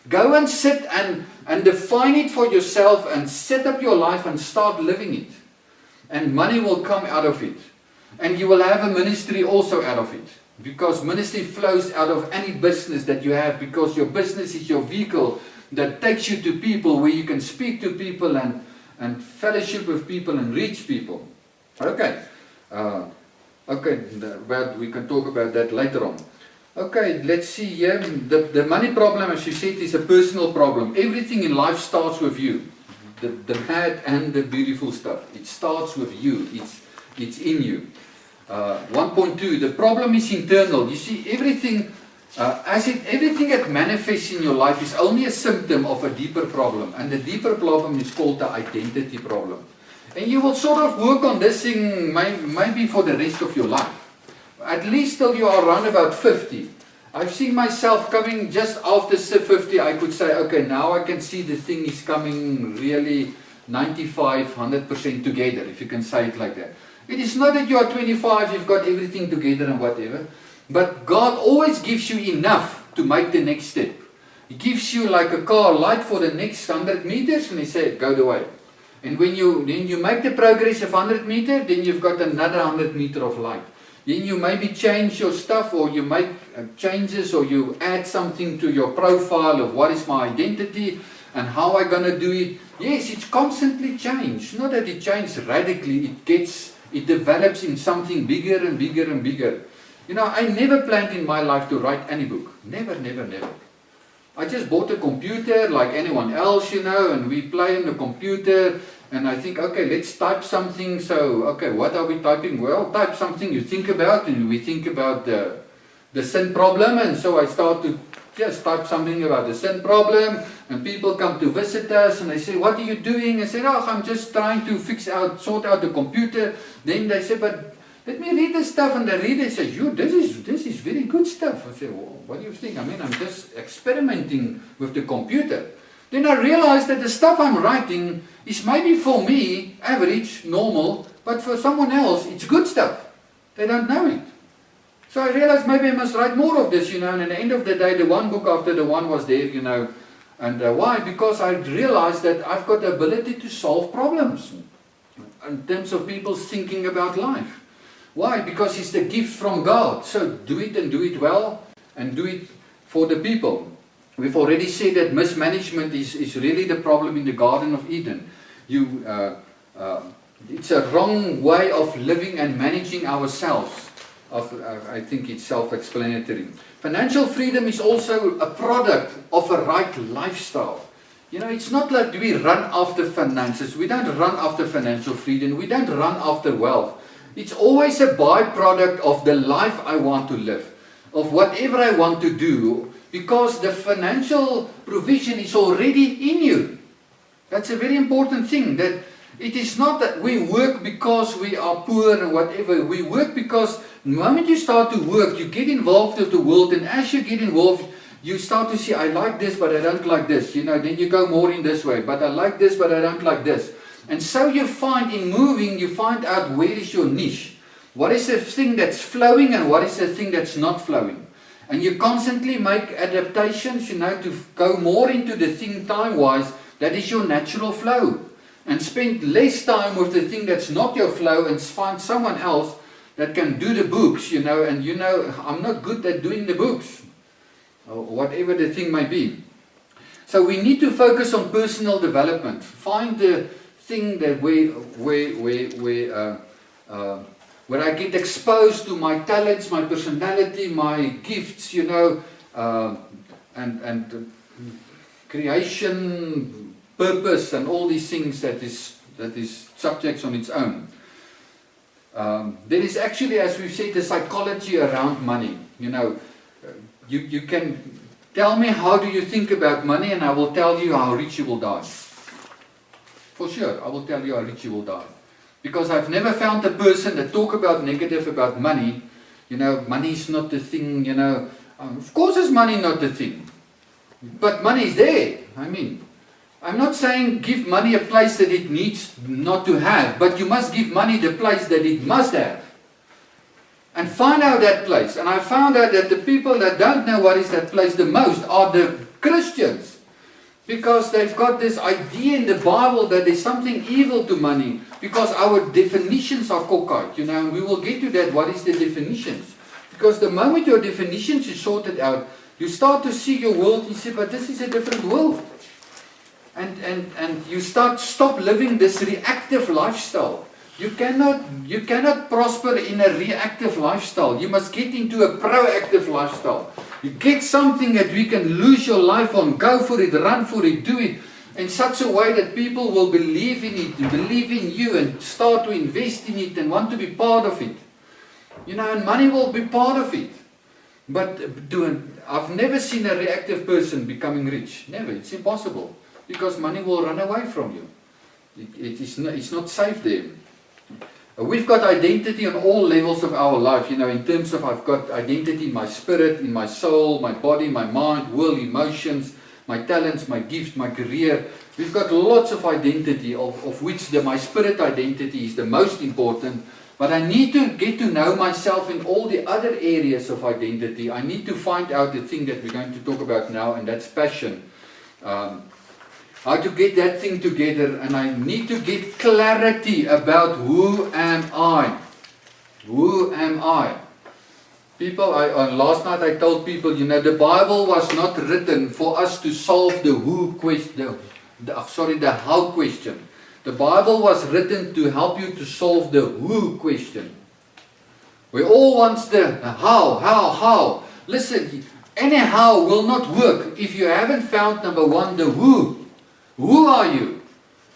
Go and sit and define it for yourself and set up your life and start living it. And money will come out of it. And you will have a ministry also out of it. Because ministry flows out of any business that you have, because your business is your vehicle that takes you to people where you can speak to people and fellowship with people and reach people. Okay. But we can talk about that later on. Okay, let's see here. The money problem, as you said, is a personal problem. Everything in life starts with you. The bad and the beautiful stuff. It starts with you. It's in you. 1.2, the problem is internal. You see, everything that manifests in your life is only a symptom of a deeper problem. And the deeper problem is called the identity problem. And you will sort of work on this thing maybe for the rest of your life. At least till you are around about 50. I've seen myself coming just after 50, I could say, okay, now I can see the thing is coming really 95, 100% together, if you can say it like that. It is not that you are 25, you've got everything together and whatever. But God always gives you enough to make the next step. He gives you like a car light for the next 100 meters and He said, go the way. And when you make the progress of 100 meters, then you've got another 100 meter of light. Then you maybe change your stuff, or you make changes, or you add something to your profile of what is my identity and how I'm going to do it. Yes, it's constantly changed. Not that it changes radically, it develops in something bigger and bigger and bigger. You know, I never planned in my life to write any book. Never, never, never. I just bought a computer like anyone else, you know, and we play on the computer, and I think, okay, let's type something. So, okay, what are we typing? Well, type something you think about, and we think about the sin problem, and so I start to just type something about the sin problem, and people come to visit us, and they say, what are you doing? I say, oh, I'm just trying to sort out the computer. Then they say, but let me read this stuff, and the reader says, this is very good stuff. I say, well, what do you think? I mean, I'm just experimenting with the computer. Then I realized that the stuff I'm writing is maybe for me, average, normal, but for someone else, it's good stuff. They don't know it. So I realized maybe I must write more of this, you know, and at the end of the day, the one book after the one was there, you know. And why? Because I realized that I've got the ability to solve problems in terms of people's thinking about life. Why? Because it's the gift from God. So do it and do it well and do it for the people. We've already said that mismanagement is really the problem in the Garden of Eden. It's a wrong way of living and managing ourselves. I think it's self-explanatory. Financial freedom is also a product of a right lifestyle. You know, it's not like we run after finances. We don't run after financial freedom. We don't run after wealth. It's always a byproduct of the life I want to live, of whatever I want to do, because the financial provision is already in you. That's a very important thing, that it is not that we work because we are poor and whatever. We work because the moment you start to work, you get involved with the world, and as you get involved, you start to see, I like this, but I don't like this. You know, then you go more in this way, but I like this, but I don't like this. And so you find in moving, you find out where is your niche. What is the thing that's flowing and what is the thing that's not flowing? And you constantly make adaptations, to go more into the thing time-wise. That is your natural flow. And spend less time with the thing that's not your flow and find someone else that can do the books, and I'm not good at doing the books. Or whatever the thing may be. So we need to focus on personal development. Find the thing that where I get exposed to my talents, my personality, my gifts, and creation, purpose, and all these things that is subjects on its own. There is actually, as we've said, the psychology around money. You can tell me how do you think about money, and I will tell you how rich you will die. For sure, I will tell you how rich you will die. Because I've never found a person that talk about negative about money. Money is not the thing, of course is money not the thing. But money is there. I'm not saying give money a place that it needs not to have, but you must give money the place that it must have. And find out that place. And I found out that the people that don't know what is that place the most are the Christians. Because they've got this idea in the Bible that there's something evil to money. Because our definitions are cockeyed, and we will get to that, what is the definitions. Because the moment your definitions is sorted out, you start to see your world, you say, but this is a different world. And you stop living this reactive lifestyle. You cannot prosper in a reactive lifestyle. You must get into a proactive lifestyle. You get something that we can lose your life on. Go for it, run for it, do it in such a way that people will believe in it, believe in you, and start to invest in it and want to be part of it. And money will be part of it. But I've never seen a reactive person becoming rich. Never. It's impossible. Because money will run away from you. It's not safe there. We've got identity on all levels of our life, in terms of I've got identity in my spirit, in my soul, my body, my mind, will, emotions, my talents, my gifts, my career. We've got lots of identity, of which my spirit identity is the most important. But I need to get to know myself in all the other areas of identity. I need to find out the thing that we're going to talk about now, and that's passion. How to get that thing together, and I need to get clarity about who am I. Who am I? People, last night I told people, the Bible was not written for us to solve the who question, the how question. The Bible was written to help you to solve the who question. We all want the how. Listen, any how will not work if you haven't found number one, the who. Who are you?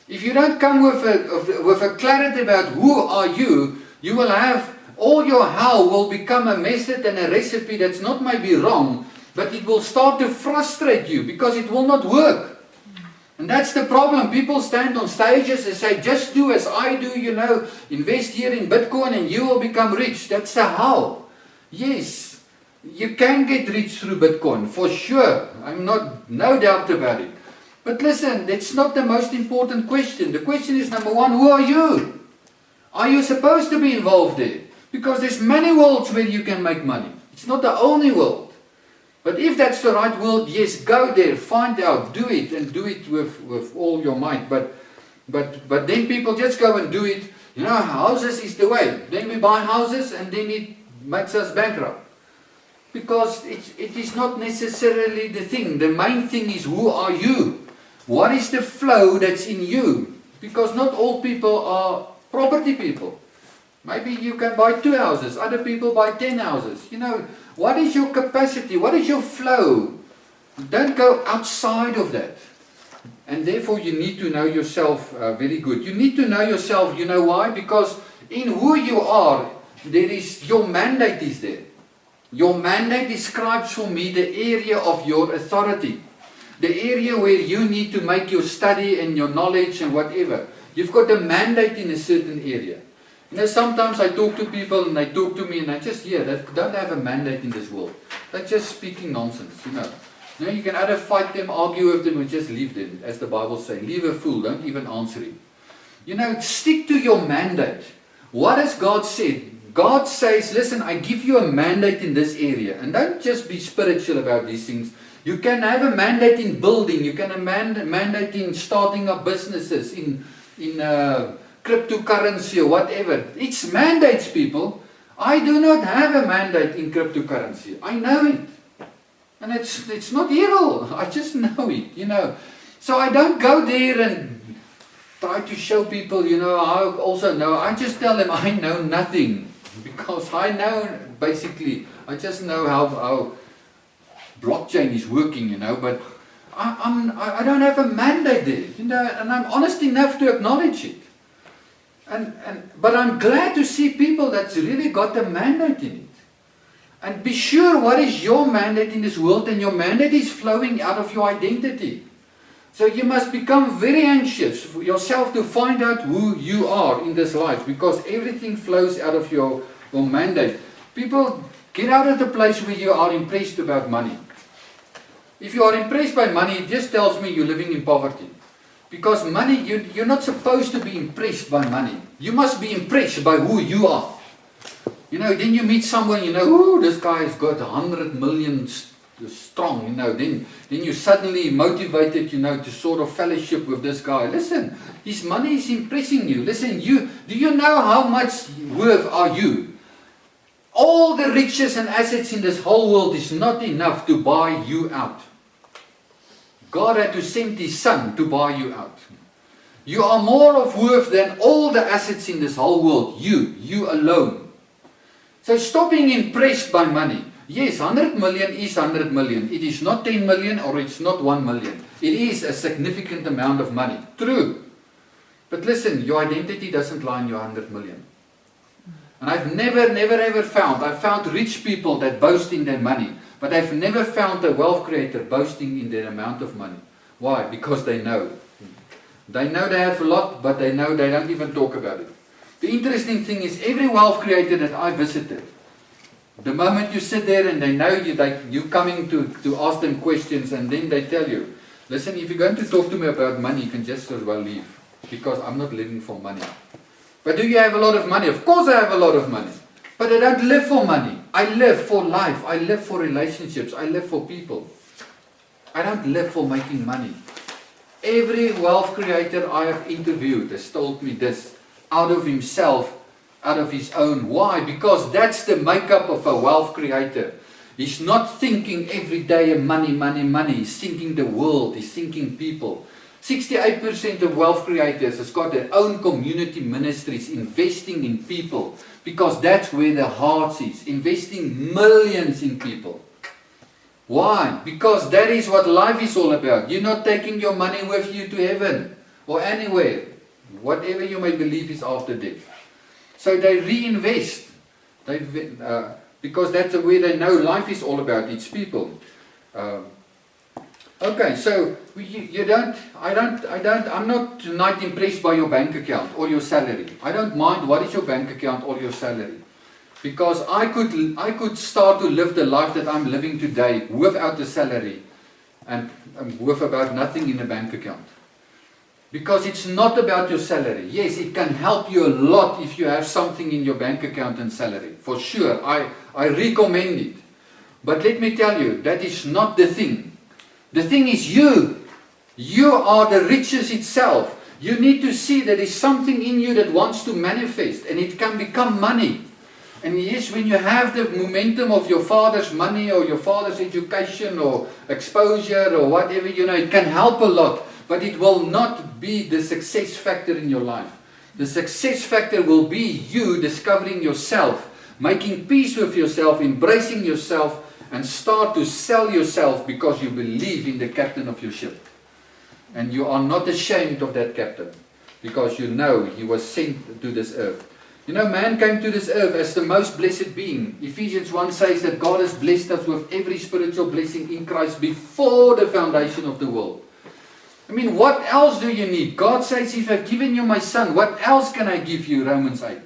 If you don't come with a clarity about who are you, you will have, all your how will become a method and a recipe that's not maybe wrong, but it will start to frustrate you because it will not work. And that's the problem. People stand on stages and say, just do as I do, invest here in Bitcoin and you will become rich. That's the how. Yes, you can get rich through Bitcoin, for sure. No doubt about it. But listen, that's not the most important question. The question is, number one, who are you? Are you supposed to be involved there? Because there's many worlds where you can make money. It's not the only world. But if that's the right world, yes, go there, find out, do it, and do it with all your might. But then people just go and do it. Houses is the way. Then we buy houses and then it makes us bankrupt. Because it is not necessarily the thing. The main thing is, who are you? What is the flow that's in you? Because not all people are property people. Maybe you can buy 2 houses, other people buy 10 houses. What is your capacity? What is your flow? Don't go outside of that. And therefore you need to know yourself very good. You need to know yourself, why? Because in who you are, your mandate is there. Your mandate describes for me the area of your authority. The area where you need to make your study and your knowledge and whatever. You've got a mandate in a certain area. Sometimes I talk to people and they talk to me and I just hear they don't have a mandate in this world. They're just speaking nonsense, You can either fight them, argue with them, or just leave them, as the Bible says. Leave a fool, don't even answer him. Stick to your mandate. What has God said? God says, listen, I give you a mandate in this area. And don't just be spiritual about these things. You can have a mandate in building. You can have a mandate in starting up businesses, in cryptocurrency or whatever. It's mandates, people. I do not have a mandate in cryptocurrency. I know it. And it's not evil. I just know it, you know. So I don't go there and try to show people, you know, I also know. I just tell them I know nothing. Because I know, basically, I just know how blockchain is working, you know, but I don't have a mandate there, you know, and I'm honest enough to acknowledge it. But I'm glad to see people that's really got a mandate in it. And be sure what is your mandate in this world, and your mandate is flowing out of your identity. So you must become very anxious for yourself to find out who you are in this life, because everything flows out of your mandate. People, get out of the place where you are impressed about money. If you are impressed by money, it just tells me you're living in poverty. Because money, you're not supposed to be impressed by money. You must be impressed by who you are. You know, then you meet someone, you know, oh, this guy has got 100 million strong, you know, then you're suddenly motivated, you know, to sort of fellowship with this guy. Listen, his money is impressing you. Listen, do you know how much worth are you? All the riches and assets in this whole world is not enough to buy you out. God had to send His Son to buy you out. You are more of worth than all the assets in this whole world. You alone. So stop being impressed by money. Yes, 100 million is 100 million. It is not 10 million or it's not 1 million. It is a significant amount of money. True. But listen, your identity doesn't lie in your 100 million. And I've never ever found, I've found rich people that boast in their money. But I've never found a wealth creator boasting in their amount of money. Why? Because they know. They know they have a lot, but they know they don't even talk about it. The interesting thing is, every wealth creator that I visited, the moment you sit there and they know you're coming to ask them questions, and then they tell you, listen, if you're going to talk to me about money, you can just as well leave. Because I'm not living for money. But do you have a lot of money? Of course I have a lot of money. But I don't live for money. I live for life. I live for relationships. I live for people. I don't live for making money. Every wealth creator I have interviewed has told me this, out of himself, out of his own. Why? Because that's the makeup of a wealth creator. He's not thinking every day money, money, money. He's thinking the world. He's thinking people. 68% of wealth creators has got their own community ministries, investing in people, because that's where the heart is, investing millions in people. Why? Because that is what life is all about. You're not taking your money with you to heaven or anywhere, whatever you may believe is after death. So they reinvest, because that's the way they know life is all about. It's people. Okay, so I'm not tonight impressed by your bank account or your salary. I don't mind what is your bank account or your salary. Because I could start to live the life that I'm living today without a salary and with about nothing in a bank account. Because it's not about your salary. Yes, it can help you a lot if you have something in your bank account and salary. For sure, I recommend it. But let me tell you, that is not the thing. The thing is you. You are the riches itself. You need to see that there is something in you that wants to manifest, and it can become money. And yes, when you have the momentum of your father's money or your father's education or exposure or whatever, you know, it can help a lot, but it will not be the success factor in your life. The success factor will be you discovering yourself, making peace with yourself, embracing yourself, and start to sell yourself because you believe in the captain of your ship. And you are not ashamed of that captain, because you know he was sent to this earth. You know, man came to this earth as the most blessed being. Ephesians 1 says that God has blessed us with every spiritual blessing in Christ before the foundation of the world. I mean, what else do you need? God says, if I've given you my son, what else can I give you? Romans 8.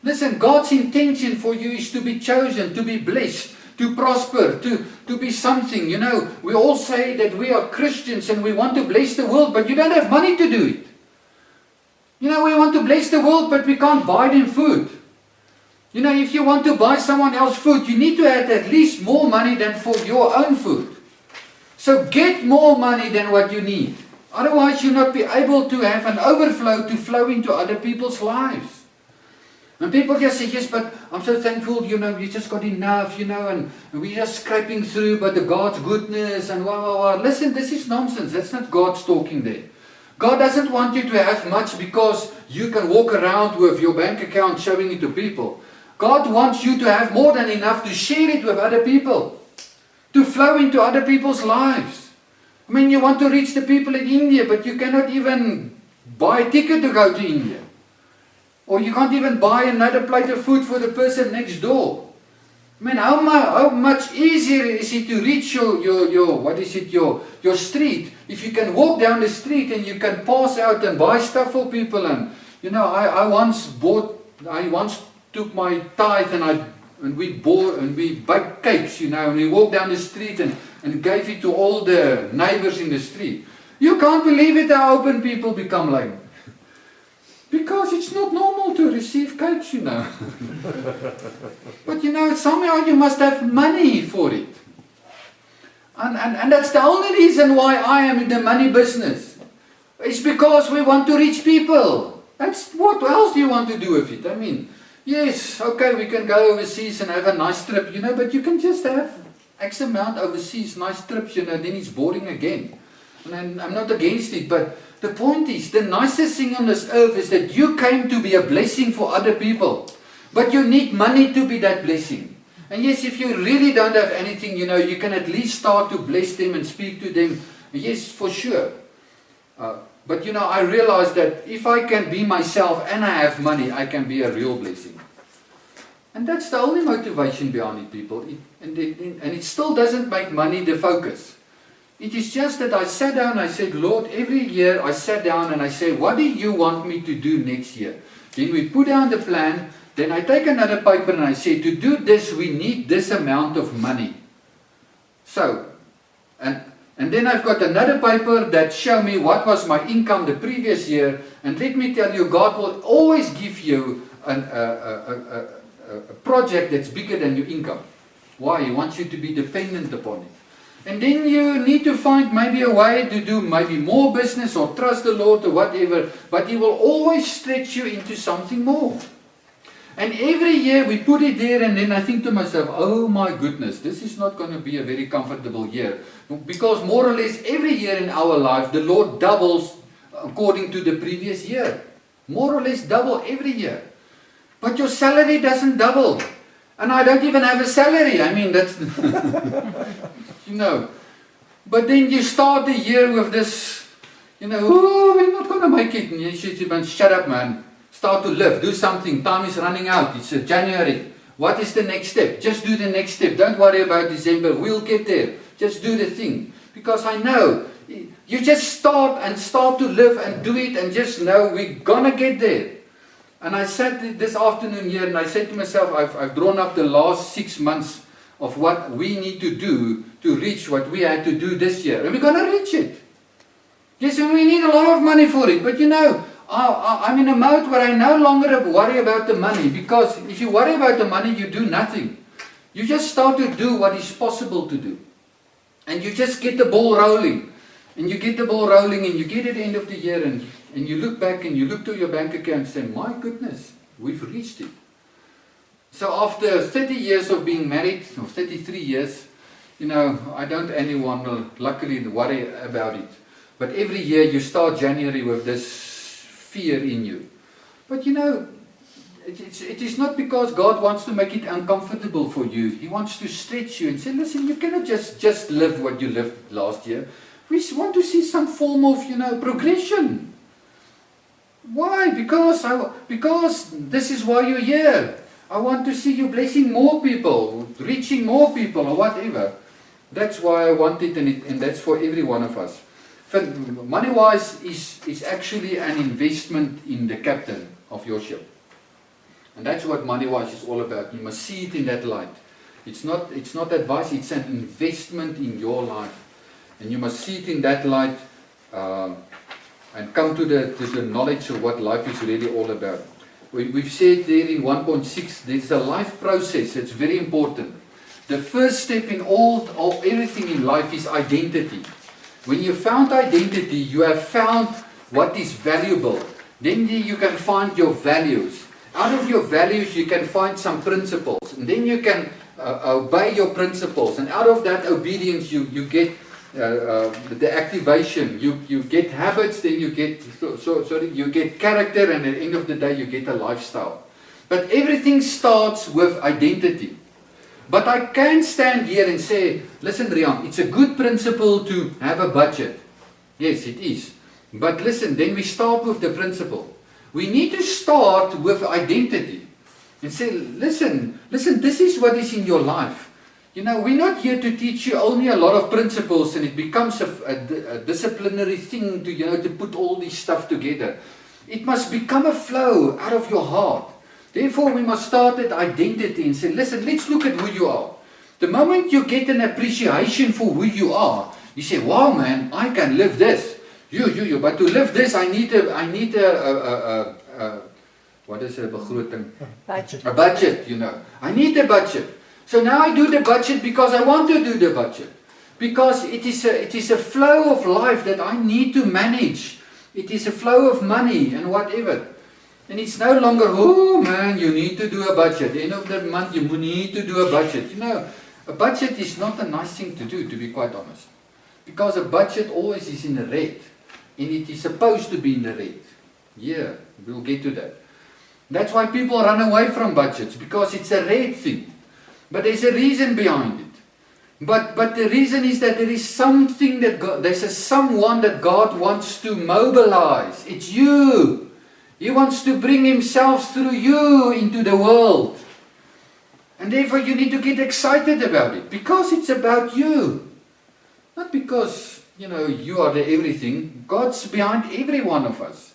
Listen, God's intention for you is to be chosen, to be blessed, to prosper, to be something. You know, we all say that we are Christians and we want to bless the world, but you don't have money to do it. You know, we want to bless the world, but we can't buy them food. You know, if you want to buy someone else's food, you need to have at least more money than for your own food. So get more money than what you need. Otherwise you'll not be able to have an overflow to flow into other people's lives. And people just say, yes, but I'm so thankful, you know, we just got enough, you know, and we're just scraping through by the God's goodness and wow. Listen, this is nonsense. That's not God's talking there. God doesn't want you to have much because you can walk around with your bank account showing it to people. God wants you to have more than enough to share it with other people, to flow into other people's lives. I mean, you want to reach the people in India, but you cannot even buy a ticket to go to India. Or you can't even buy another plate of food for the person next door. I mean, how much easier is it to reach your street if you can walk down the street and you can pass out and buy stuff for people. And you know, I once took my tithe and we baked cakes, you know, and we walked down the street and gave it to all the neighbors in the street. You can't believe it how open people become like. Because it's not normal to receive cakes, you know. But you know, somehow you must have money for it. And that's the only reason why I am in the money business. It's because we want to reach people. That's what else do you want to do with it? I mean, yes, okay, we can go overseas and have a nice trip, you know, but you can just have X amount overseas, nice trips, you know, then it's boring again. And I'm not against it, but the point is, the nicest thing on this earth is that you came to be a blessing for other people. But you need money to be that blessing. And yes, if you really don't have anything, you know, you can at least start to bless them and speak to them. Yes, for sure. But you know, I realize that if I can be myself and I have money, I can be a real blessing. And that's the only motivation behind it, people. And it still doesn't make money the focus. It is just that I sat down and I said, Lord, every year I sat down and I said, what do you want me to do next year? Then we put down the plan. Then I take another paper and I say, to do this, we need this amount of money. So, and then I've got another paper that show me what was my income the previous year. And let me tell you, God will always give you a project that's bigger than your income. Why? He wants you to be dependent upon it. And then you need to find maybe a way to do maybe more business or trust the Lord or whatever. But He will always stretch you into something more. And every year we put it there and then I think to myself, oh my goodness, this is not going to be a very comfortable year. Because more or less every year in our life, the Lord doubles according to the previous year. More or less double every year. But your salary doesn't double. And I don't even have a salary. I mean, that's... you know. But then you start the year with this, you know, oh, we're not going to make it. And you should shut up, man. Start to live. Do something. Time is running out. It's January. What is the next step? Just do the next step. Don't worry about December. We'll get there. Just do the thing. Because I know, you just start to live and do it and just know we're going to get there. And I sat this afternoon here and I said to myself, I've drawn up the last 6 months of what we need to do to reach what we had to do this year. And we're going to reach it. Yes, and we need a lot of money for it. But you know, I'm in a mode where I no longer worry about the money. Because if you worry about the money, you do nothing. You just start to do what is possible to do. And you just get the ball rolling. And you get the ball rolling and you get at the end of the year and you look back and you look to your bank account and say, my goodness, we've reached it. So after 30 years of being married, or 33 years, you know, I don't anyone luckily worry about it. But every year you start January with this fear in you. But you know, it is not because God wants to make it uncomfortable for you. He wants to stretch you and say, listen, you cannot just live what you lived last year. We want to see some form of, you know, progression. Why? Because this is why you're here. I want to see you blessing more people, reaching more people or whatever. That's why I want it and that's for every one of us. Moneywise is actually an investment in the captain of your ship. And that's what Moneywise is all about. You must see it in that light. It's not advice, it's an investment in your life. And you must see it in that light and come to the knowledge of what life is really all about. we've said there in 1.6, there's a life process. It's very important. The first step in everything in life is identity. When you found identity, you have found what is valuable. Then you can find your values. Out of your values, you can find some principles. And then you can obey your principles. And out of that obedience, you get the activation. You get habits, then you get you get character, and at the end of the day, you get a lifestyle. But everything starts with identity. But I can't stand here and say, listen, Rian, it's a good principle to have a budget. Yes, it is. But listen, then we start with the principle. We need to start with identity. And say, listen, this is what is in your life. You know, we're not here to teach you only a lot of principles and it becomes a disciplinary thing to put all this stuff together. It must become a flow out of your heart. Therefore, we must start at identity and say, listen, let's look at who you are. The moment you get an appreciation for who you are, you say, wow, man, I can live this. But to live this, I need a what is a begroting? Budget. A budget, I need a budget. So now I do the budget because I want to do the budget. Because it is a flow of life that I need to manage. It is a flow of money and whatever. And it's no longer, oh man, you need to do a budget. End of the month, you need to do a budget. A budget is not a nice thing to do, to be quite honest. Because a budget always is in the red. And it is supposed to be in the red. Yeah, we'll get to that. That's why people run away from budgets, because it's a red thing. But there's a reason behind it. But the reason is that there is something there's someone that God wants to mobilize. It's you. He wants to bring Himself through you into the world. And therefore you need to get excited about it. Because it's about you. Not because, you are the everything. God's behind every one of us.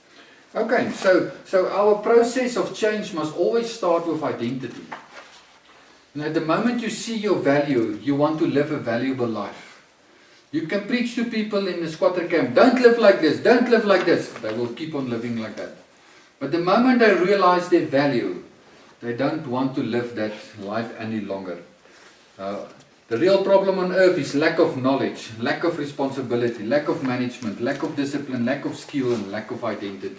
Okay, so our process of change must always start with identity. At the moment you see your value, you want to live a valuable life. You can preach to people in the squatter camp, don't live like this, don't live like this. They will keep on living like that. But the moment they realize their value, they don't want to live that life any longer. The real problem on earth is lack of knowledge, lack of responsibility, lack of management, lack of discipline, lack of skill, and lack of identity.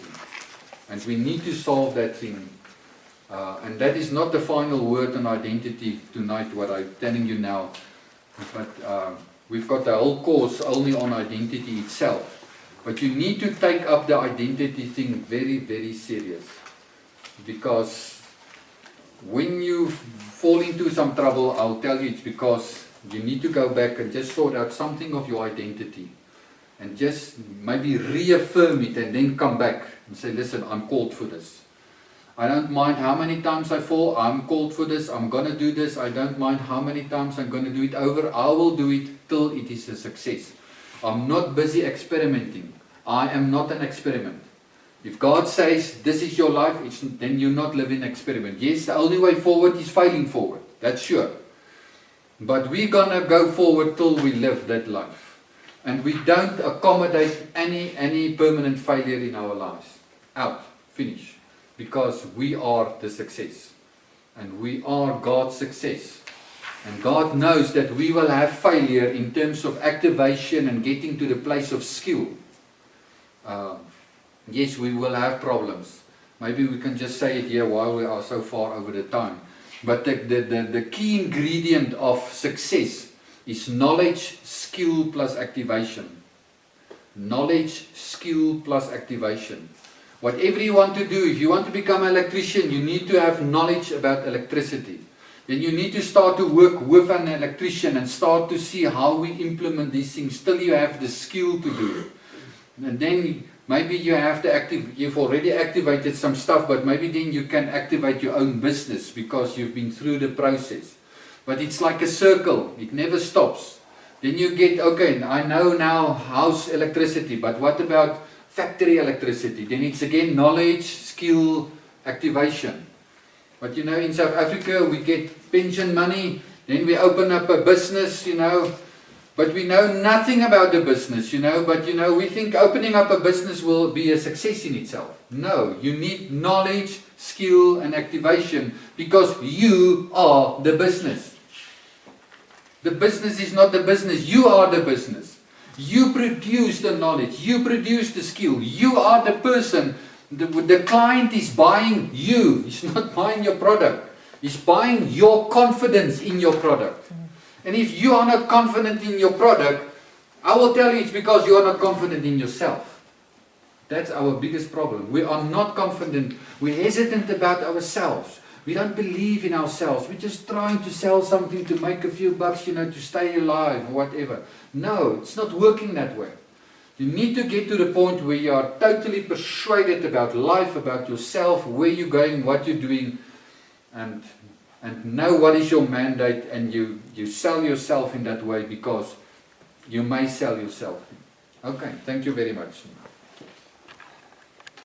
And we need to solve that thing. And that is not the final word on identity tonight, what I'm telling you now. But we've got a whole course only on identity itself. But you need to take up the identity thing very, very serious. Because when you fall into some trouble, I'll tell you it's because you need to go back and just sort out something of your identity. And just maybe reaffirm it and then come back and say, listen, I'm called for this. I don't mind how many times I fall, I'm called for this, I'm going to do this. I don't mind how many times I'm going to do it over. I will do it till it is a success. I'm not busy experimenting. I am not an experiment. If God says this is your life, then you're not living an experiment. Yes, the only way forward is failing forward. That's sure. But we're going to go forward till we live that life. And we don't accommodate any permanent failure in our lives. Out. Finish. Because we are the success. And we are God's success. And God knows that we will have failure in terms of activation and getting to the place of skill. Yes, we will have problems. Maybe we can just say it here while we are so far over the time. But the key ingredient of success is knowledge, skill plus activation. Knowledge, skill plus activation. Whatever you want to do, if you want to become an electrician, you need to have knowledge about electricity. Then you need to start to work with an electrician and start to see how we implement these things till you have the skill to do it. And then maybe you have to you've already activated some stuff, but maybe then you can activate your own business because you've been through the process. But it's like a circle, it never stops. Then you get, okay, I know now house electricity, but what about factory electricity? Then it's again knowledge, skill, activation. But in South Africa we get pension money, then we open up a business, but we know nothing about the business, but we think opening up a business will be a success in itself. No, you need knowledge, skill and activation, because you are the business. The business is not the business, you are the business. You produce the knowledge, you produce the skill, you are the person. The client is buying you, he's not buying your product. He's buying your confidence in your product. And if you are not confident in your product, I will tell you it's because you are not confident in yourself. That's our biggest problem. We are not confident. We're hesitant about ourselves. We don't believe in ourselves. We're just trying to sell something to make a few bucks, to stay alive or whatever. No, it's not working that way. You need to get to the point where you are totally persuaded about life, about yourself, where you're going, what you're doing, and know what is your mandate, and you sell yourself in that way, because you may sell yourself. Okay, thank you very much.